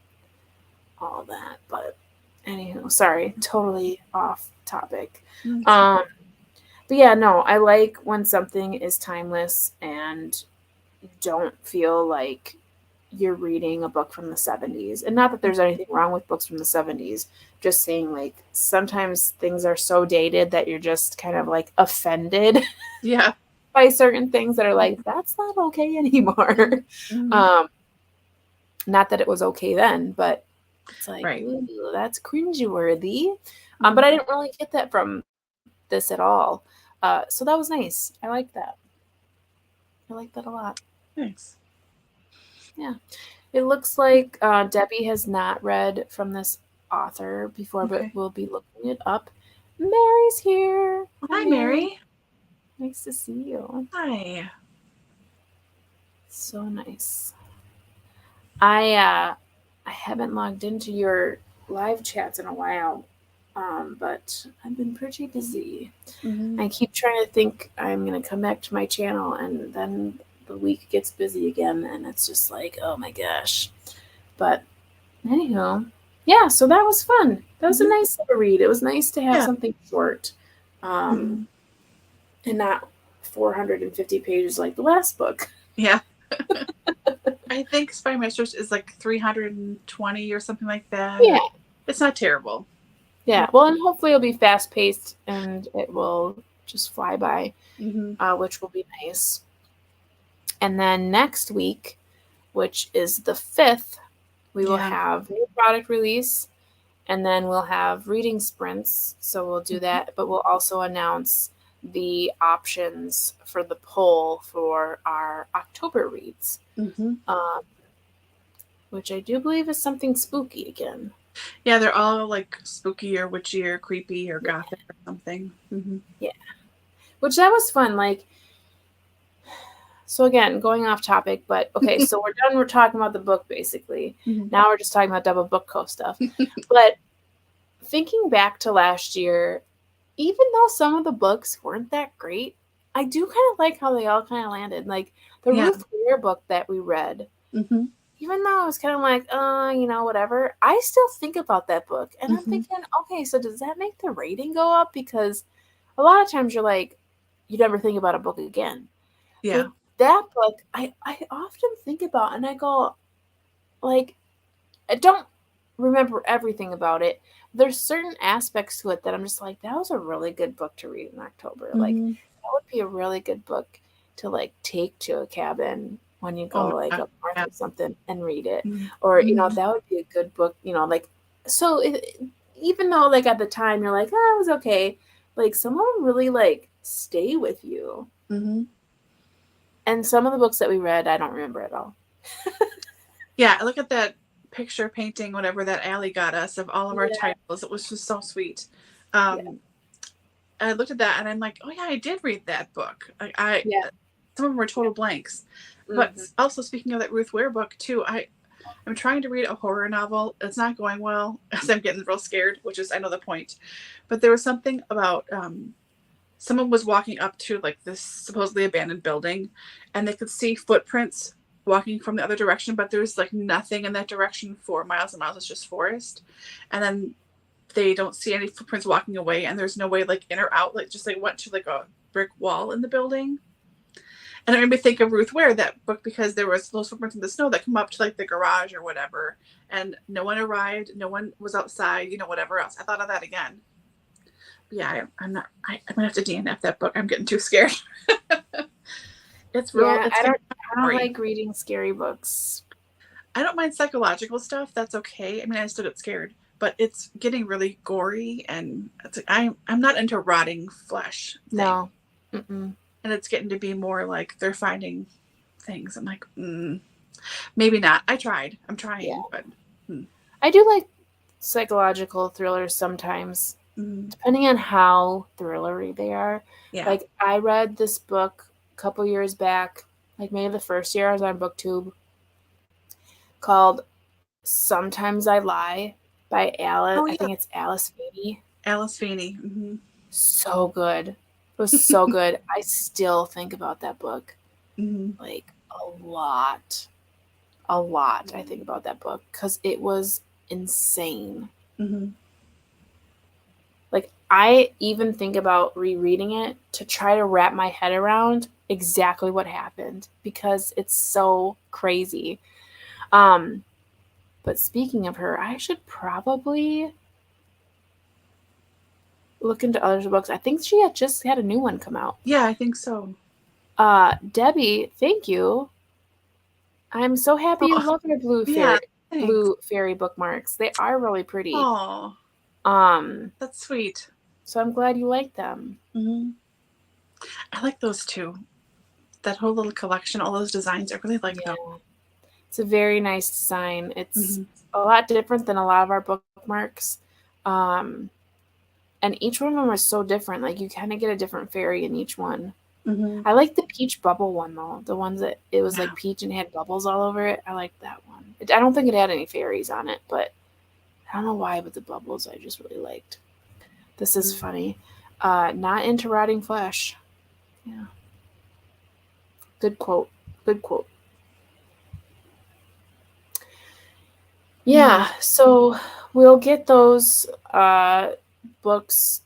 all that. But anywho, sorry, totally off topic. But yeah, no, I like when something is timeless and you don't feel like you're reading a book from the 70s. And not that there's anything wrong with books from the 70s. Just saying, like, sometimes things are so dated that you're just kind of like offended. Yeah. By certain things that are like, that's not okay anymore. Not that it was okay then, but it's like, ooh, that's cringeworthy. But I didn't really get that from this at all. So that was nice. I like that. I like that a lot. Thanks. Yeah. It looks like Debbie has not read from this author before, but we'll be looking it up. Mary's here. Hi, Mary. Nice to see you. Hi. So nice. I haven't logged into your live chats in a while, but I've been pretty busy. I keep trying to think I'm going to come back to my channel, and then the week gets busy again, and it's just like, oh my gosh. But anyhow, yeah, so that was fun. That was a nice little read. It was nice to have something short, and not 450 pages like the last book. Yeah. I think Spy Mistress is like 320 or something like that. Yeah. It's not terrible. Yeah. Well, and hopefully it'll be fast paced and it will just fly by, which will be nice. And then next week, which is the 5th, we will have new product release, and then we'll have reading sprints. So we'll do that, but we'll also announce the options for the poll for our October reads, which I do believe is something spooky again. Yeah, they're all like spooky or witchy or creepy or gothic or something. Yeah, which that was fun. Like, so again, going off topic, but okay, so we're done. We're talking about the book basically. Now we're just talking about DoubleBookedCo stuff. But thinking back to last year, even though some of the books weren't that great, I do kind of like how they all kind of landed. Like the Ruth Ware book that we read, even though I was kind of like, whatever, I still think about that book. And I'm thinking, okay, so does that make the rating go up? Because a lot of times you're like, you never think about a book again. Yeah. But that book, I often think about, and I go, like, I don't remember everything about it. There's certain aspects to it that I'm just like, that was a really good book to read in October. Like, that would be a really good book to, like, take to a cabin when you go, up north or something and read it. Or, that would be a good book, like, so even though, like, at the time you're like, it was okay, like, some of them really, like, stay with you. And some of the books that we read, I don't remember at all. Yeah, I look at that picture painting, whatever that Allie got us of all of our titles. It was just so sweet. I looked at that and I'm like, oh yeah, I did read that book. Some of them were total blanks. But also speaking of that Ruth Ware book too, I'm trying to read a horror novel. It's not going well as I'm getting real scared, which is, I know the point. But there was something about someone was walking up to like this supposedly abandoned building and they could see footprints walking from the other direction, but there's like nothing in that direction for miles and miles. It's just forest. And then they don't see any footprints walking away and there's no way like in or out, like just like went to like a brick wall in the building. And it made me think of Ruth Ware, that book, because there was those footprints in the snow that come up to like the garage or whatever, and no one arrived, no one was outside, whatever else. I thought of that again. But yeah, I'm gonna have to DNF that book. I'm getting too scared. It's real. Yeah, I don't like reading scary books. I don't mind psychological stuff. That's okay. I mean, I still get scared, but it's getting really gory, and it's like, I'm not into rotting flesh. No. And it's getting to be more like they're finding things. I'm like, maybe not. I'm trying, but I do like psychological thrillers sometimes, depending on how thrillery they are. Yeah. Like I read this book a couple years back, like maybe the first year I was on BookTube, called Sometimes I Lie by Alice. I think it's Alice Feeney. Alice Feeney. So good. It was so good. I still think about that book. Like a lot. I think about that book because it was insane. Like I even think about rereading it to try to wrap my head around exactly what happened because it's so crazy. But speaking of her, I should probably look into other books. I think she had just had a new one come out. Yeah, I think so. Debbie, thank you. I'm so happy you love your blue fairy bookmarks. They are really pretty. Oh, that's sweet. So I'm glad you like them. I like those too. That whole little collection, all those designs, I really like them. It's a very nice design. It's a lot different than a lot of our bookmarks. And each one of them are so different. Like you kind of get a different fairy in each one. I like the peach bubble one though. The ones that it was like peach and had bubbles all over it. I like that one. I don't think it had any fairies on it, but I don't know why, but the bubbles I just really liked. This is funny. Not into rotting flesh. Yeah. Good quote. Good quote. Yeah, so we'll get those books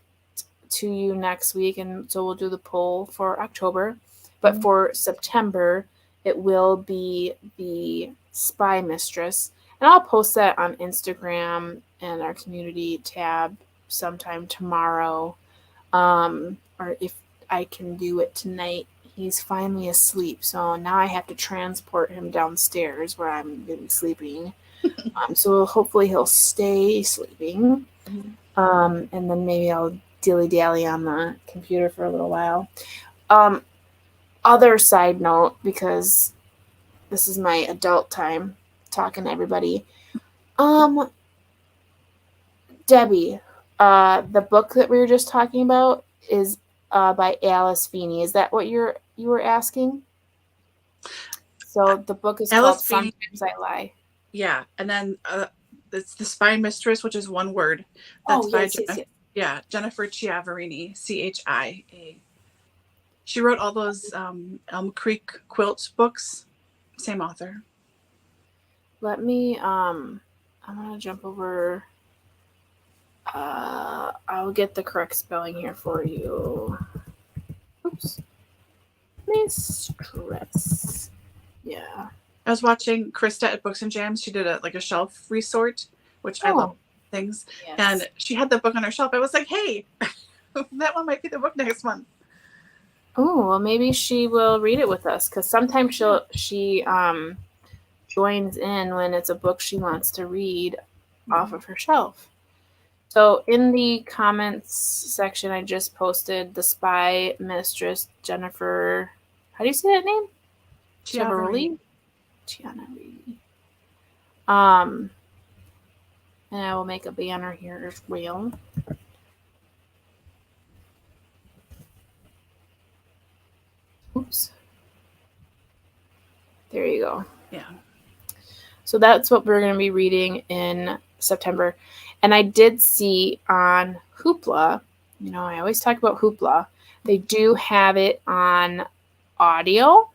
to you next week, and so we'll do the poll for October. But for September, it will be the Spy Mistress. And I'll post that on Instagram and our community tab sometime tomorrow. Or if I can do it tonight. He's finally asleep, so now I have to transport him downstairs where I'm going to be sleeping. So hopefully he'll stay sleeping. And then maybe I'll dilly-dally on the computer for a little while. Other side note, because this is my adult time talking to everybody. Debbie, the book that we were just talking about is by Alice Feeney. Is that what you were asking? So the book is called Sometimes I Lie. Yeah, and then it's The Spy Mistress, which is one word. That's by Jennifer Chiavarini, Chia. She wrote all those Elm Creek quilt books. Same author. Let me I'm gonna jump over. I'll get the correct spelling here for you. Oops. Mistress. Yeah. I was watching Krista at Books and Jams. She did a shelf resort, which I love things. Yes. And she had the book on her shelf. I was like, hey, that one might be the book next month. Oh, well, maybe she will read it with us, because sometimes she joins in when it's a book she wants to read off of her shelf. So in the comments section, I just posted The Spy Mistress, Jennifer. How do you say that name? Chiavarini. And I will make a banner here as well. Oops. There you go. Yeah. So that's what we're going to be reading in September. And I did see on Hoopla, I always talk about Hoopla. They do have it on audio.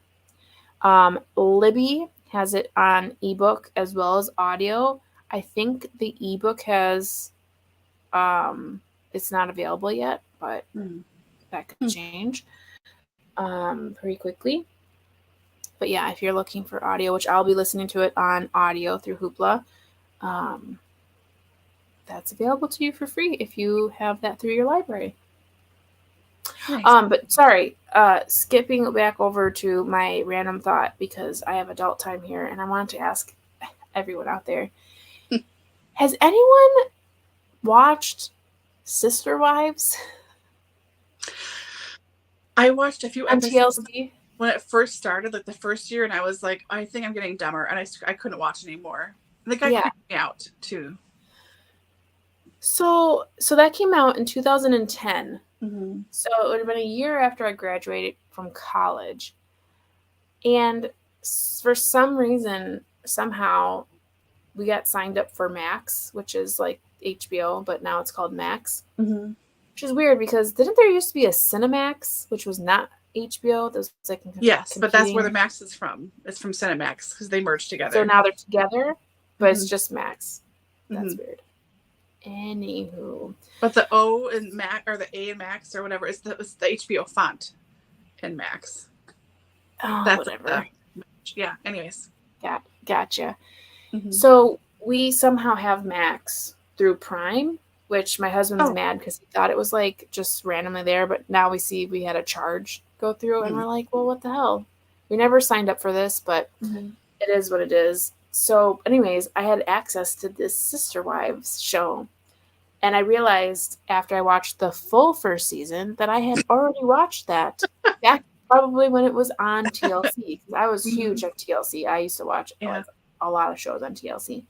Libby has it on ebook as well as audio. I think the ebook has, it's not available yet, but that could change pretty quickly. But yeah, if you're looking for audio, which I'll be listening to it on audio through Hoopla, that's available to you for free if you have that through your library. Nice. But sorry, skipping back over to my random thought, because I have adult time here, and I wanted to ask everyone out there, has anyone watched Sister Wives? I watched a few episodes TLC when it first started, like the first year, and I was like, I think I'm getting dumber, and I couldn't watch anymore. The guy creeped me out too. So that came out in 2010. Mm-hmm. So it would have been a year after I graduated from college. And for some reason, somehow, we got signed up for Max, which is like HBO, but now it's called Max. Mm-hmm. Which is weird, because didn't there used to be a Cinemax, which was not HBO? Those like yes, but that's where the Max is from. It's from Cinemax, because they merged together. So now they're together, but it's just Max. That's weird. Anywho, but the O in Max, or the A in Max, or whatever, it's the HBO font in Max. Oh, that's whatever. Yeah. Anyways, gotcha. Mm-hmm. So we somehow have Max through Prime, which my husband's mad because he thought it was like just randomly there, but now we see we had a charge go through, and we're like, well, what the hell? We never signed up for this, but it is what it is. So anyways, I had access to this Sister Wives show, and I realized after I watched the full first season that I had already watched that back probably when it was on TLC, because I was huge at TLC. I used to watch like a lot of shows on TLC.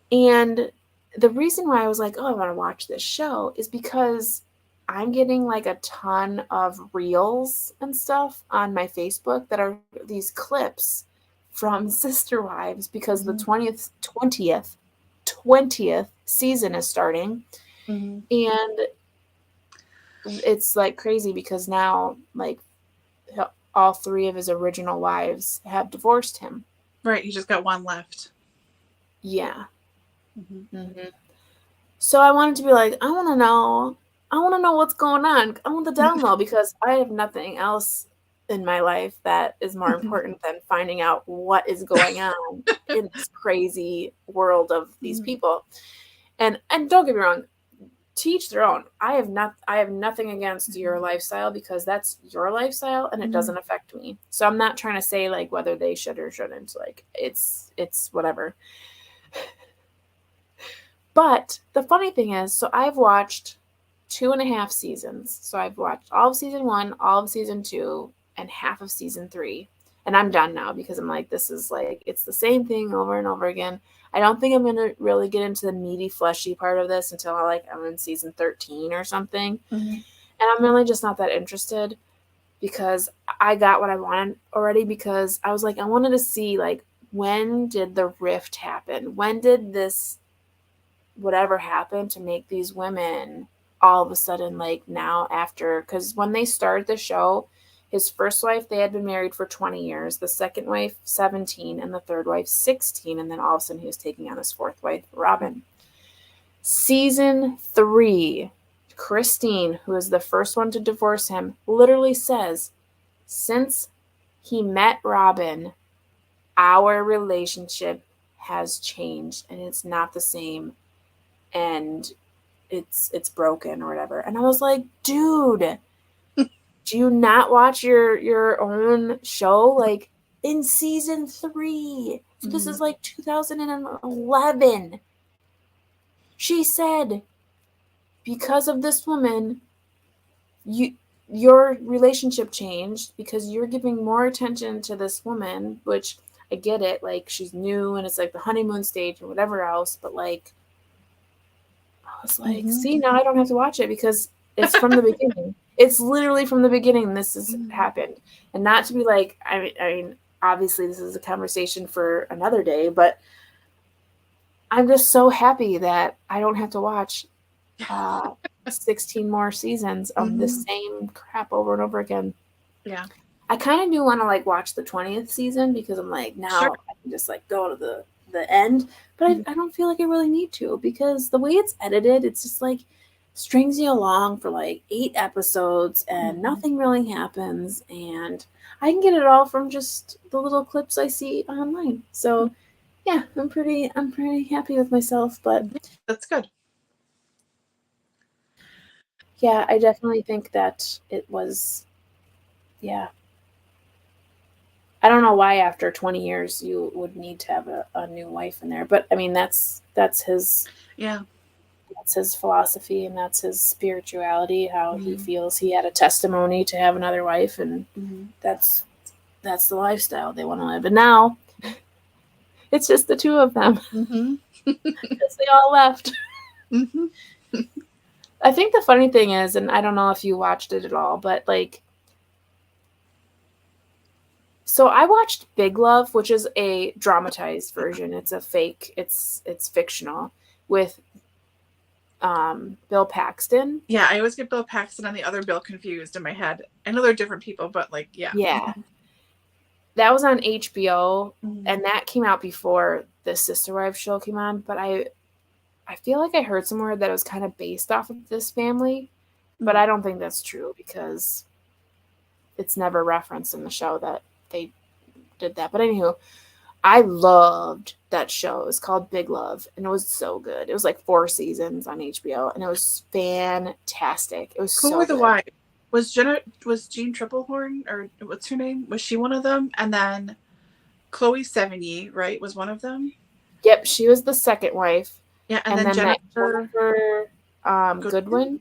And the reason why I was like, oh, I want to watch this show is because I'm getting like a ton of reels and stuff on my Facebook that are these clips from Sister Wives, because the 20th season is starting. And it's like crazy, because now like all 3 of his original wives have divorced him. Right. He just got one left. Yeah. So I wanted to be like, I want to know what's going on. I want the down low because I have nothing else in my life that is more important than finding out what is going on in this crazy world of these people. And don't get me wrong, to each their own. I have nothing against your lifestyle because that's your lifestyle and it doesn't affect me. So I'm not trying to say like whether they should or shouldn't. Like it's whatever. But the funny thing is, so I've watched 2.5 seasons. So I've watched all of season 1, all of season 2, and half of season 3. And I'm done now because I'm like, this is like, it's the same thing over and over again. I don't think I'm going to really get into the meaty, fleshy part of this until I'm in season 13 or something. And I'm really just not that interested because I got what I wanted already because I was like, I wanted to see like, when did the rift happen? When did this whatever happened to make these women all of a sudden like now after, because when they started the show, his first wife, they had been married for 20 years, the second wife 17, and the third wife 16, and then all of a sudden he was taking on his 4th wife, Robin. Season 3, Christine, who is the first one to divorce him, literally says, since he met Robin, our relationship has changed and it's not the same. And it's broken or whatever. And I was like, dude, do you not watch your own show? Like in season 3, this is like 2011. She said, because of this woman, your relationship changed because you're giving more attention to this woman, which I get it. Like she's new and it's like the honeymoon stage or whatever else. But like, I was like, see, now I don't have to watch it because it's from the beginning. It's literally from the beginning this has happened. And not to be like, I mean, obviously this is a conversation for another day, but I'm just so happy that I don't have to watch 16 more seasons of the same crap over and over again. Yeah. I kind of do want to like watch the 20th season because I'm like, now I can just like go to the end, but I don't feel like I really need to because the way it's edited, it's just like strings you along for like 8 episodes and nothing really happens, and I can get it all from just the little clips I see online. So yeah, I'm pretty happy with myself, but that's good. Yeah, I definitely think that it was, yeah. I don't know why after 20 years you would need to have a new wife in there, but I mean that's his that's his philosophy and that's his spirituality, how he feels he had a testimony to have another wife, and that's the lifestyle they want to live. And now it's just the 2 of them because they all left. I think the funny thing is, and I don't know if you watched it at all, but like, so I watched Big Love, which is a dramatized version. It's a fake. It's fictional with Bill Paxton. Yeah, I always get Bill Paxton and the other Bill confused in my head. I know they're different people, but like, yeah. Yeah. That was on HBO, and that came out before the Sister Wives show came on. But I feel like I heard somewhere that it was kind of based off of this family, but I don't think that's true because it's never referenced in the show that they did that. But anywho, I loved that show. It was called Big Love, and it was so good. It was like 4 seasons on HBO, and it was fantastic. It was Who so were the good. wives? Was Jean Triplehorn, or what's her name? Was she one of them? And then Chloe Sevigny, right, was one of them? Yep, she was the second wife. Yeah, and then Jennifer Goodwin.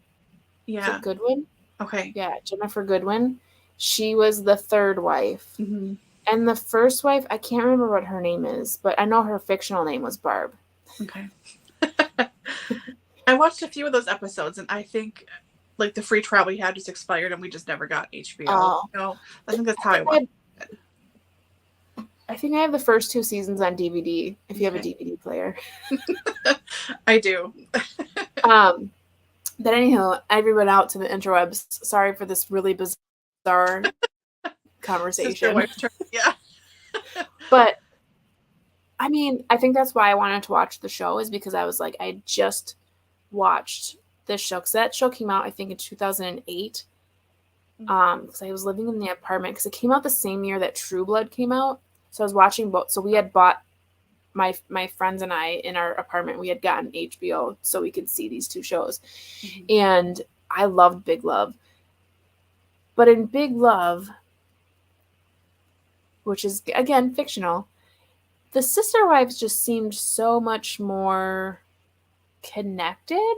Yeah. Goodwin? Okay. Yeah, Jennifer Goodwin. She was the third wife. And the first wife, I can't remember what her name is, but I know her fictional name was Barb. Okay. I watched a few of those episodes, and I think like the free trial we had just expired and we just never got HBO. No, I think that's how I watched it. I think I have the first 2 seasons on DVD, if you have a DVD player. I do. But anyhow, everyone out to the interwebs. Sorry for this really bizarre conversation. Sister wife turn. Yeah. But I mean, I think that's why I wanted to watch the show, is because I was like, I just watched this show, because that show came out, I think, in 2008. Because I was living in the apartment, because it came out the same year that True Blood came out. So I was watching both. So we had bought, my friends and I, in our apartment, we had gotten HBO so we could see these two shows. And I loved Big Love. But in Big Love, which is, again, fictional, the sister wives just seemed so much more connected.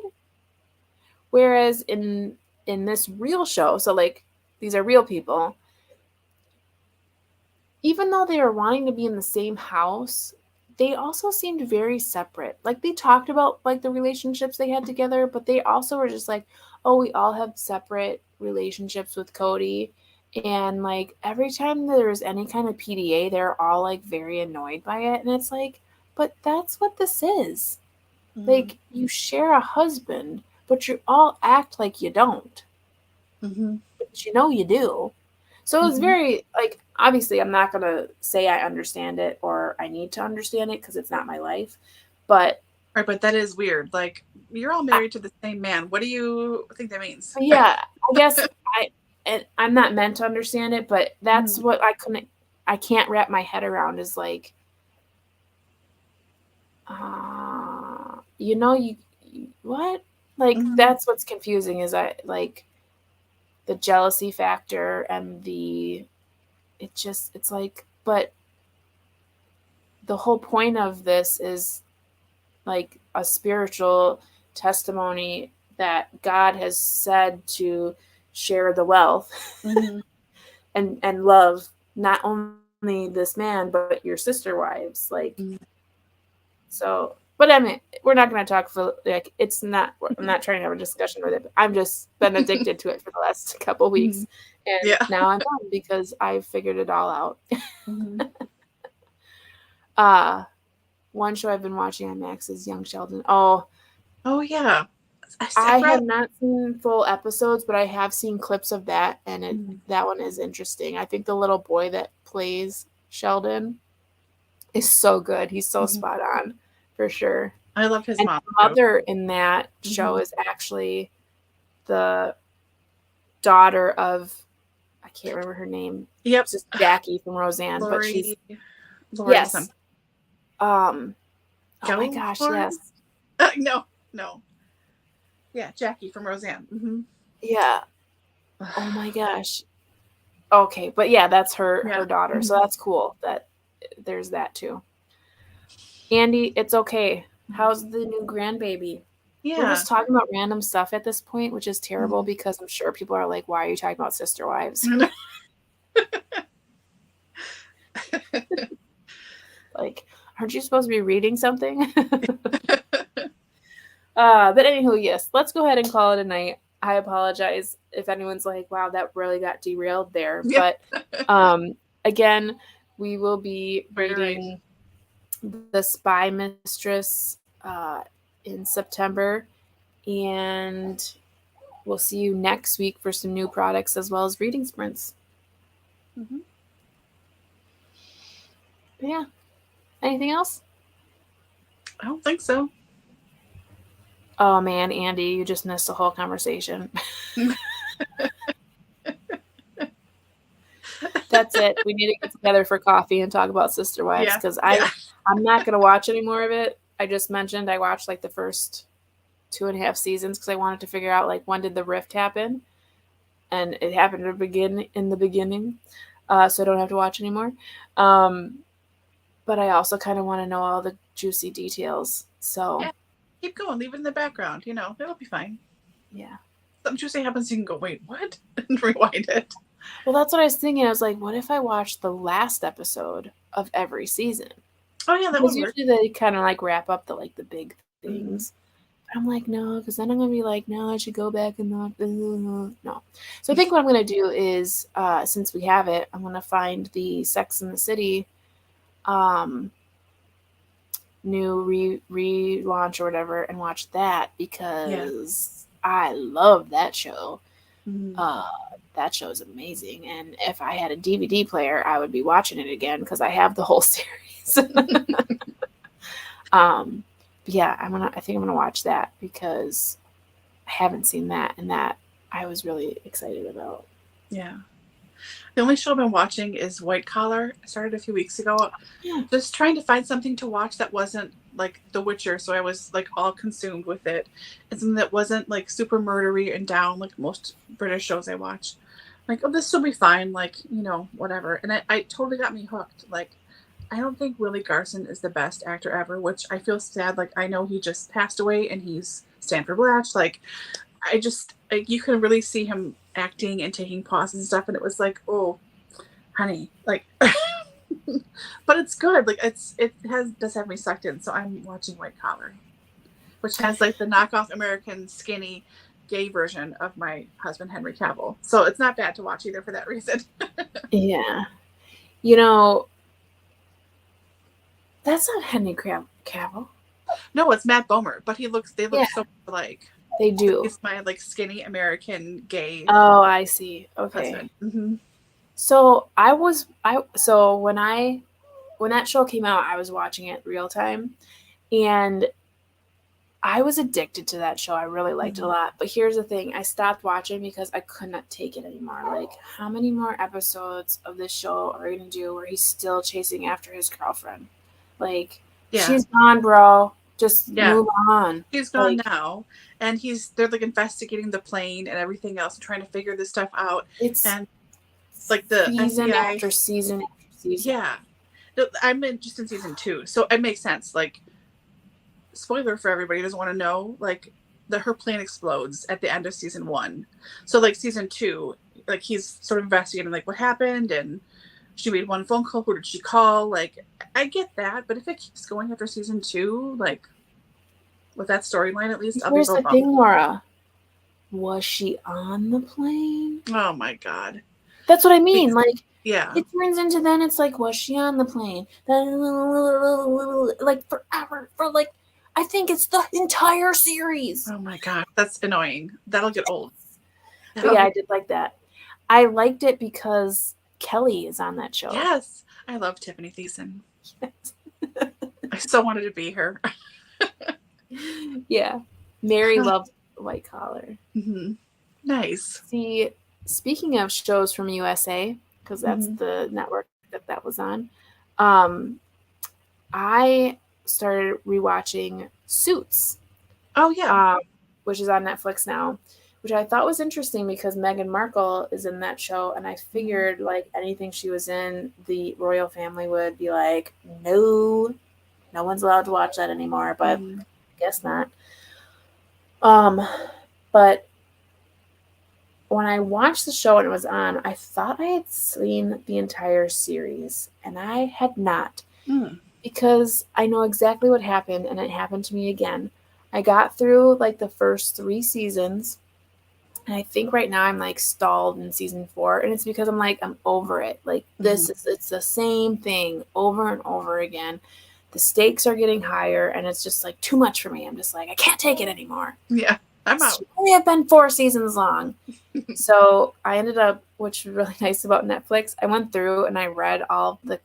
Whereas in this real show, so like, these are real people, even though they were wanting to be in the same house, they also seemed very separate. Like, they talked about like the relationships they had together, but they also were just like, oh, we all have separate relationships with Cody. And like, every time there's any kind of PDA, they're all like very annoyed by it. And it's like, but that's what this is. Like, you share a husband, but you all act like you don't. But you know you do. So it was very, like, obviously I'm not going to say I understand it or I need to understand it, because it's not my life. But right, but that is weird. Like, you're all married to the same man. What do you think that means? Yeah, I guess I'm not meant to understand it, but that's what I can't wrap my head around, is like, you what? Like, that's what's confusing, is like the jealousy factor and it's like, but the whole point of this is like a spiritual testimony that God has said to share the wealth and love not only this man, but your sister wives. Like, so, but I mean, we're not going to talk for, like, it's not, I'm not trying to have a discussion with it, but I've just been addicted to it for the last couple weeks. And now I'm done, because I've figured it all out. One show I've been watching on Max is Young Sheldon. Oh yeah. I have not seen full episodes, but I have seen clips of that, and that one is interesting. I think the little boy that plays Sheldon is so good. He's so spot on, for sure. I love his mom. The mother in that show is actually the daughter of, I can't remember her name. Yep. It's just Jackie from Roseanne. Lori, but she's Lori yes. Son. Oh my gosh, yes. No. Yeah, Jackie from Roseanne. Yeah. Oh my gosh. Okay, but yeah, that's her daughter. So that's cool that there's that too. Andy, it's okay. How's the new grandbaby? Yeah. We're just talking about random stuff at this point, which is terrible, because I'm sure people are like, why are you talking about sister wives? Like, aren't you supposed to be reading something? But anywho, yes, let's go ahead and call it a night. I apologize if anyone's like, wow, that really got derailed there. But again, we will be reading The Spy Mistress in September. And we'll see you next week for some new products as well as reading sprints. But yeah. Anything else? I don't think so. Oh man, Andy, you just missed the whole conversation. That's it. We need to get together for coffee and talk about Sister Wives, because I'm not going to watch any more of it. I just mentioned I watched like the first 2.5 seasons because I wanted to figure out like when did the rift happen, and it happened to begin in the beginning, so I don't have to watch anymore. But I also kind of want to know all the juicy details. So keep going, leave it in the background. It'll be fine. Yeah. Something juicy happens, you can go, wait, what? And rewind it. Well, that's what I was thinking. I was like, what if I watched the last episode of every season? Oh yeah, that was usually they kind of like wrap up the big things. But I'm like, no, because then I'm gonna be like, no, I should go back and not. No. So I think what I'm gonna do is, since we have it, I'm gonna find the Sex and the City, new relaunch or whatever, and watch that because I love that show. That show's amazing. And if I had a DVD player, I would be watching it again because I have the whole series. Yeah, I think I'm gonna watch that because I haven't seen that, and that I was really excited about. Yeah. The only show I've been watching is White Collar. I started a few weeks ago. Yeah. Just trying to find something to watch that wasn't like The Witcher, so I was like all consumed with it. And something that wasn't like super murdery and down like most British shows I watch. Like, oh, this will be fine, like, whatever. And I totally got me hooked. Like, I don't think Willie Garson is the best actor ever, which I feel sad. Like, I know he just passed away and he's Stanford Blatch. Like, you can really see him acting and taking pauses and stuff. And it was like, oh, honey, like, but it's good. Like, does have me sucked in. So I'm watching White Collar, which has like the knockoff American skinny gay version of my husband, Henry Cavill. So it's not bad to watch either for that reason. Yeah. That's not Henry Cavill. No, it's Matt Bomer, but they look so alike. They do. It's my like skinny American gay. Oh, I see. Okay. Mm-hmm. So when that show came out, I was watching it real time, and I was addicted to that show. I really liked it a lot. But here's the thing. I stopped watching because I could not take it anymore. Like, how many more episodes of this show are we going to do where he's still chasing after his girlfriend? Like, she's gone, bro. Just move on. He's gone now. And they're like investigating the plane and everything else and trying to figure this stuff out. It's like the season FBI, after season after season. Yeah. I'm just in season 2. So it makes sense. Like, spoiler for everybody who doesn't want to know, like, her plane explodes at the end of season 1. So like season 2, like, he's sort of investigating like what happened, and she made one phone call. Who did she call? Like, I get that, but if it keeps going after season 2, like, with that storyline, at least, Here's the thing, Laura. Was she on the plane? Oh my God. That's what I mean. Like, yeah. It turns into then it's like, was she on the plane? Like, forever. For like, I think it's the entire series. Oh my God. That's annoying. That'll get old. But yeah, I did like that. I liked it because Kelly is on that show. Yes. I love Tiffany Thiessen. Yes. I so wanted to be her. Yeah. Mary loved White Collar. Mm-hmm. Nice. See, speaking of shows from USA, because that's the network that was on, I started rewatching Suits. Oh, yeah. Which is on Netflix now, which I thought was interesting because Meghan Markle is in that show, and I figured like anything she was in, the royal family would be like, no one's allowed to watch that anymore, but I guess not. But when I watched the show and it was on, I thought I had seen the entire series, and I had not. Because I know exactly what happened, and it happened to me again. I got through like the first 3 seasons, and I think right now I'm like stalled in season 4, and it's because I'm over it. Like, it's the same thing over and over again. The stakes are getting higher, and it's just like too much for me. I'm just like, I can't take it anymore. Yeah, I'm out. It only have been 4 seasons long. So I ended up, which was really nice about Netflix, I went through and I read all the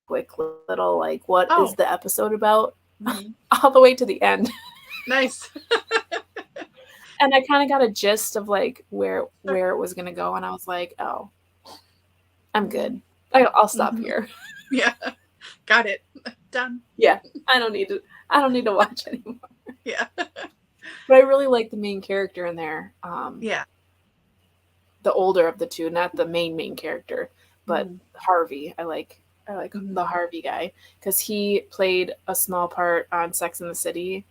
quick little, like, what is the episode about, all the way to the end. Nice. And I kind of got a gist of like where it was gonna go, and I was like, oh, I'm good. I'll stop here. Yeah, got it. Done. Yeah, I don't need to watch anymore. Yeah. But I really like the main character in there. Yeah. The older of the two, not the main character, but Harvey. I like the Harvey guy because he played a small part on Sex and the City.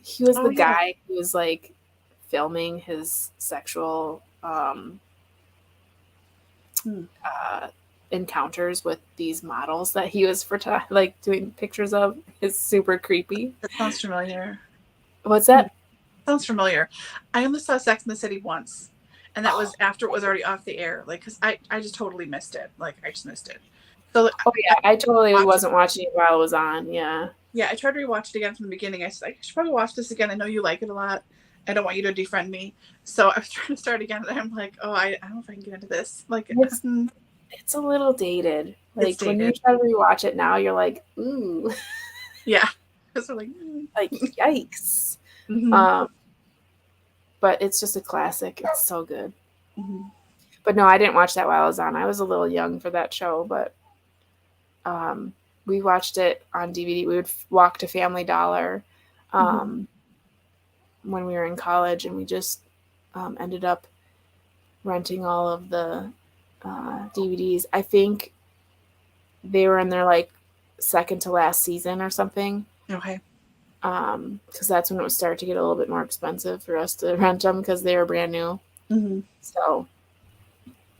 He was the guy who was like filming his sexual encounters with these models that he was doing pictures of. Is super creepy. That sounds familiar. What's that? Sounds familiar. I only saw Sex and the City once, and that was after it was already off the air. Like, because I just totally missed it. Like, I just missed it. So I totally wasn't watching it while it was on. Yeah. Yeah, I tried to rewatch it again from the beginning. I said, I should probably watch this again. I know you like it a lot. I don't want you to defriend me. So I was trying to start again, and I'm like, oh, I don't know if I can get into this. Like, it's a little dated. Like, it's when you dated. try to rewatch it now, you're like, ooh. Yeah. So like yikes. mm-hmm. But it's just a classic. It's so good. Mm-hmm. But no, I didn't watch that while I was on. I was a little young for that show, but we watched it on DVD. We would walk to Family Dollar when we were in college, and we just ended up renting all of the DVDs. I think they were in their like second to last season or something. Okay. Because that's when it would start to get a little bit more expensive for us to rent them because they were brand new. Mm-hmm. So,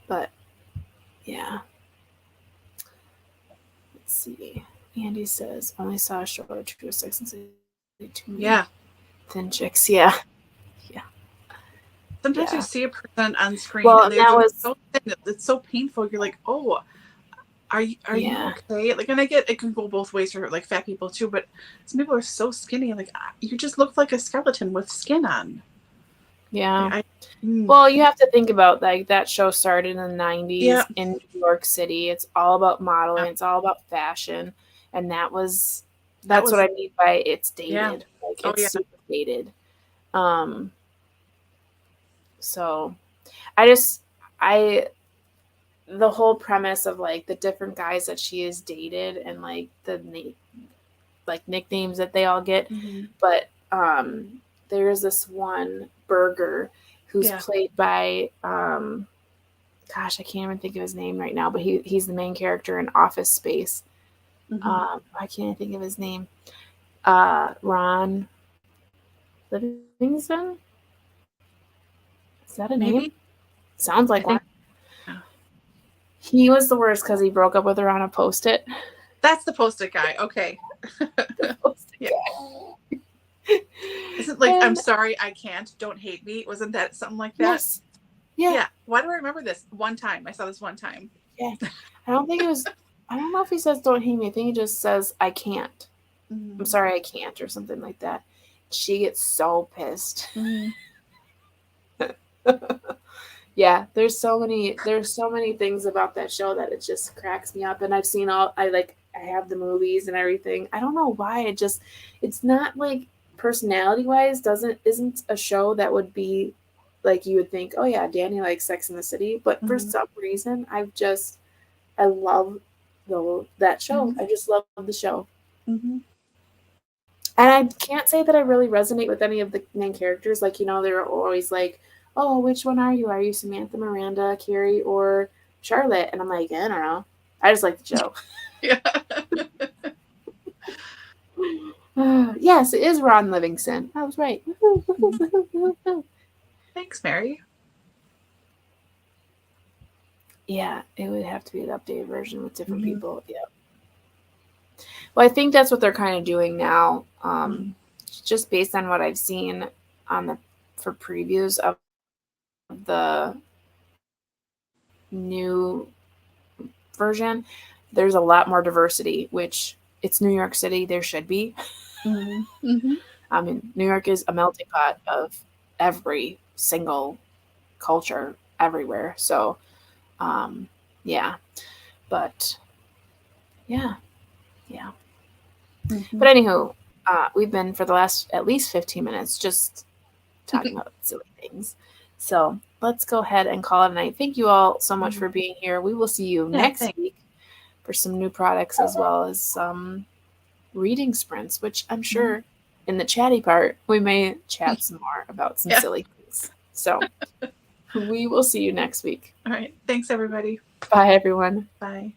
but yeah. Let's see. Andy says, only saw a show or two of Sex and City. Yeah. Thin chicks. Yeah. Yeah. Sometimes you see a person on screen and that was so thin. It's so painful. You're like, oh, are you okay? Like, and I get it can go both ways for like fat people too, but some people are so skinny. Like, you just look like a skeleton with skin on. Yeah. Well, you have to think about like that show started in the 90s in New York City. It's all about modeling. It's all about fashion. And that's what I mean by it's dated. Yeah. Like it's super dated. So the whole premise of like the different guys that she has dated and like the like nicknames that they all get. But there's this one Berger who's played by gosh, I can't even think of his name right now, but he's the main character in Office Space. I can't think of his name. Ron Livingston? Is that a name? Sounds like one. He was the worst because he broke up with her on a Post-it. That's the Post-it guy. Okay. Yeah. Isn't like I'm sorry, I can't. Don't hate me. Wasn't that something like that? Yes. Yeah. Why do I remember this? One time. I saw this one time. Yeah. I don't know if he says don't hate me. I think he just says I can't. I'm sorry, I can't, or something like that. She gets so pissed. Yeah, there's so many things about that show that it just cracks me up. And I've seen I have the movies and everything. I don't know why it's not like personality wise isn't a show that would be like you would think, oh yeah, Dani likes Sex in the City. But for some reason I love that show. I just love the show. And I can't say that I really resonate with any of the main characters. Like, they're always like, oh, which one are you? Are you Samantha, Miranda, Carrie, or Charlotte? And I'm like, I don't know. I just like the show. Yeah. Yes, it is Ron Livingston. I was right. Thanks, Mary. Yeah, it would have to be an updated version with different people. Yeah. Well, I think that's what they're kind of doing now. Just based on what I've seen for previews of the new version, there's a lot more diversity, which it's New York City. There should be. I mean, New York is a melting pot of every single culture everywhere. So, yeah. But, yeah. But anywho, we've been for the last at least 15 minutes just talking about silly things. So let's go ahead and call it a night. Thank you all so much for being here. We will see you next week for some new products as well as some reading sprints, which I'm sure in the chatty part, we may chat some more about some silly things. So we will see you next week. All right. Thanks, everybody. Bye, everyone. Bye.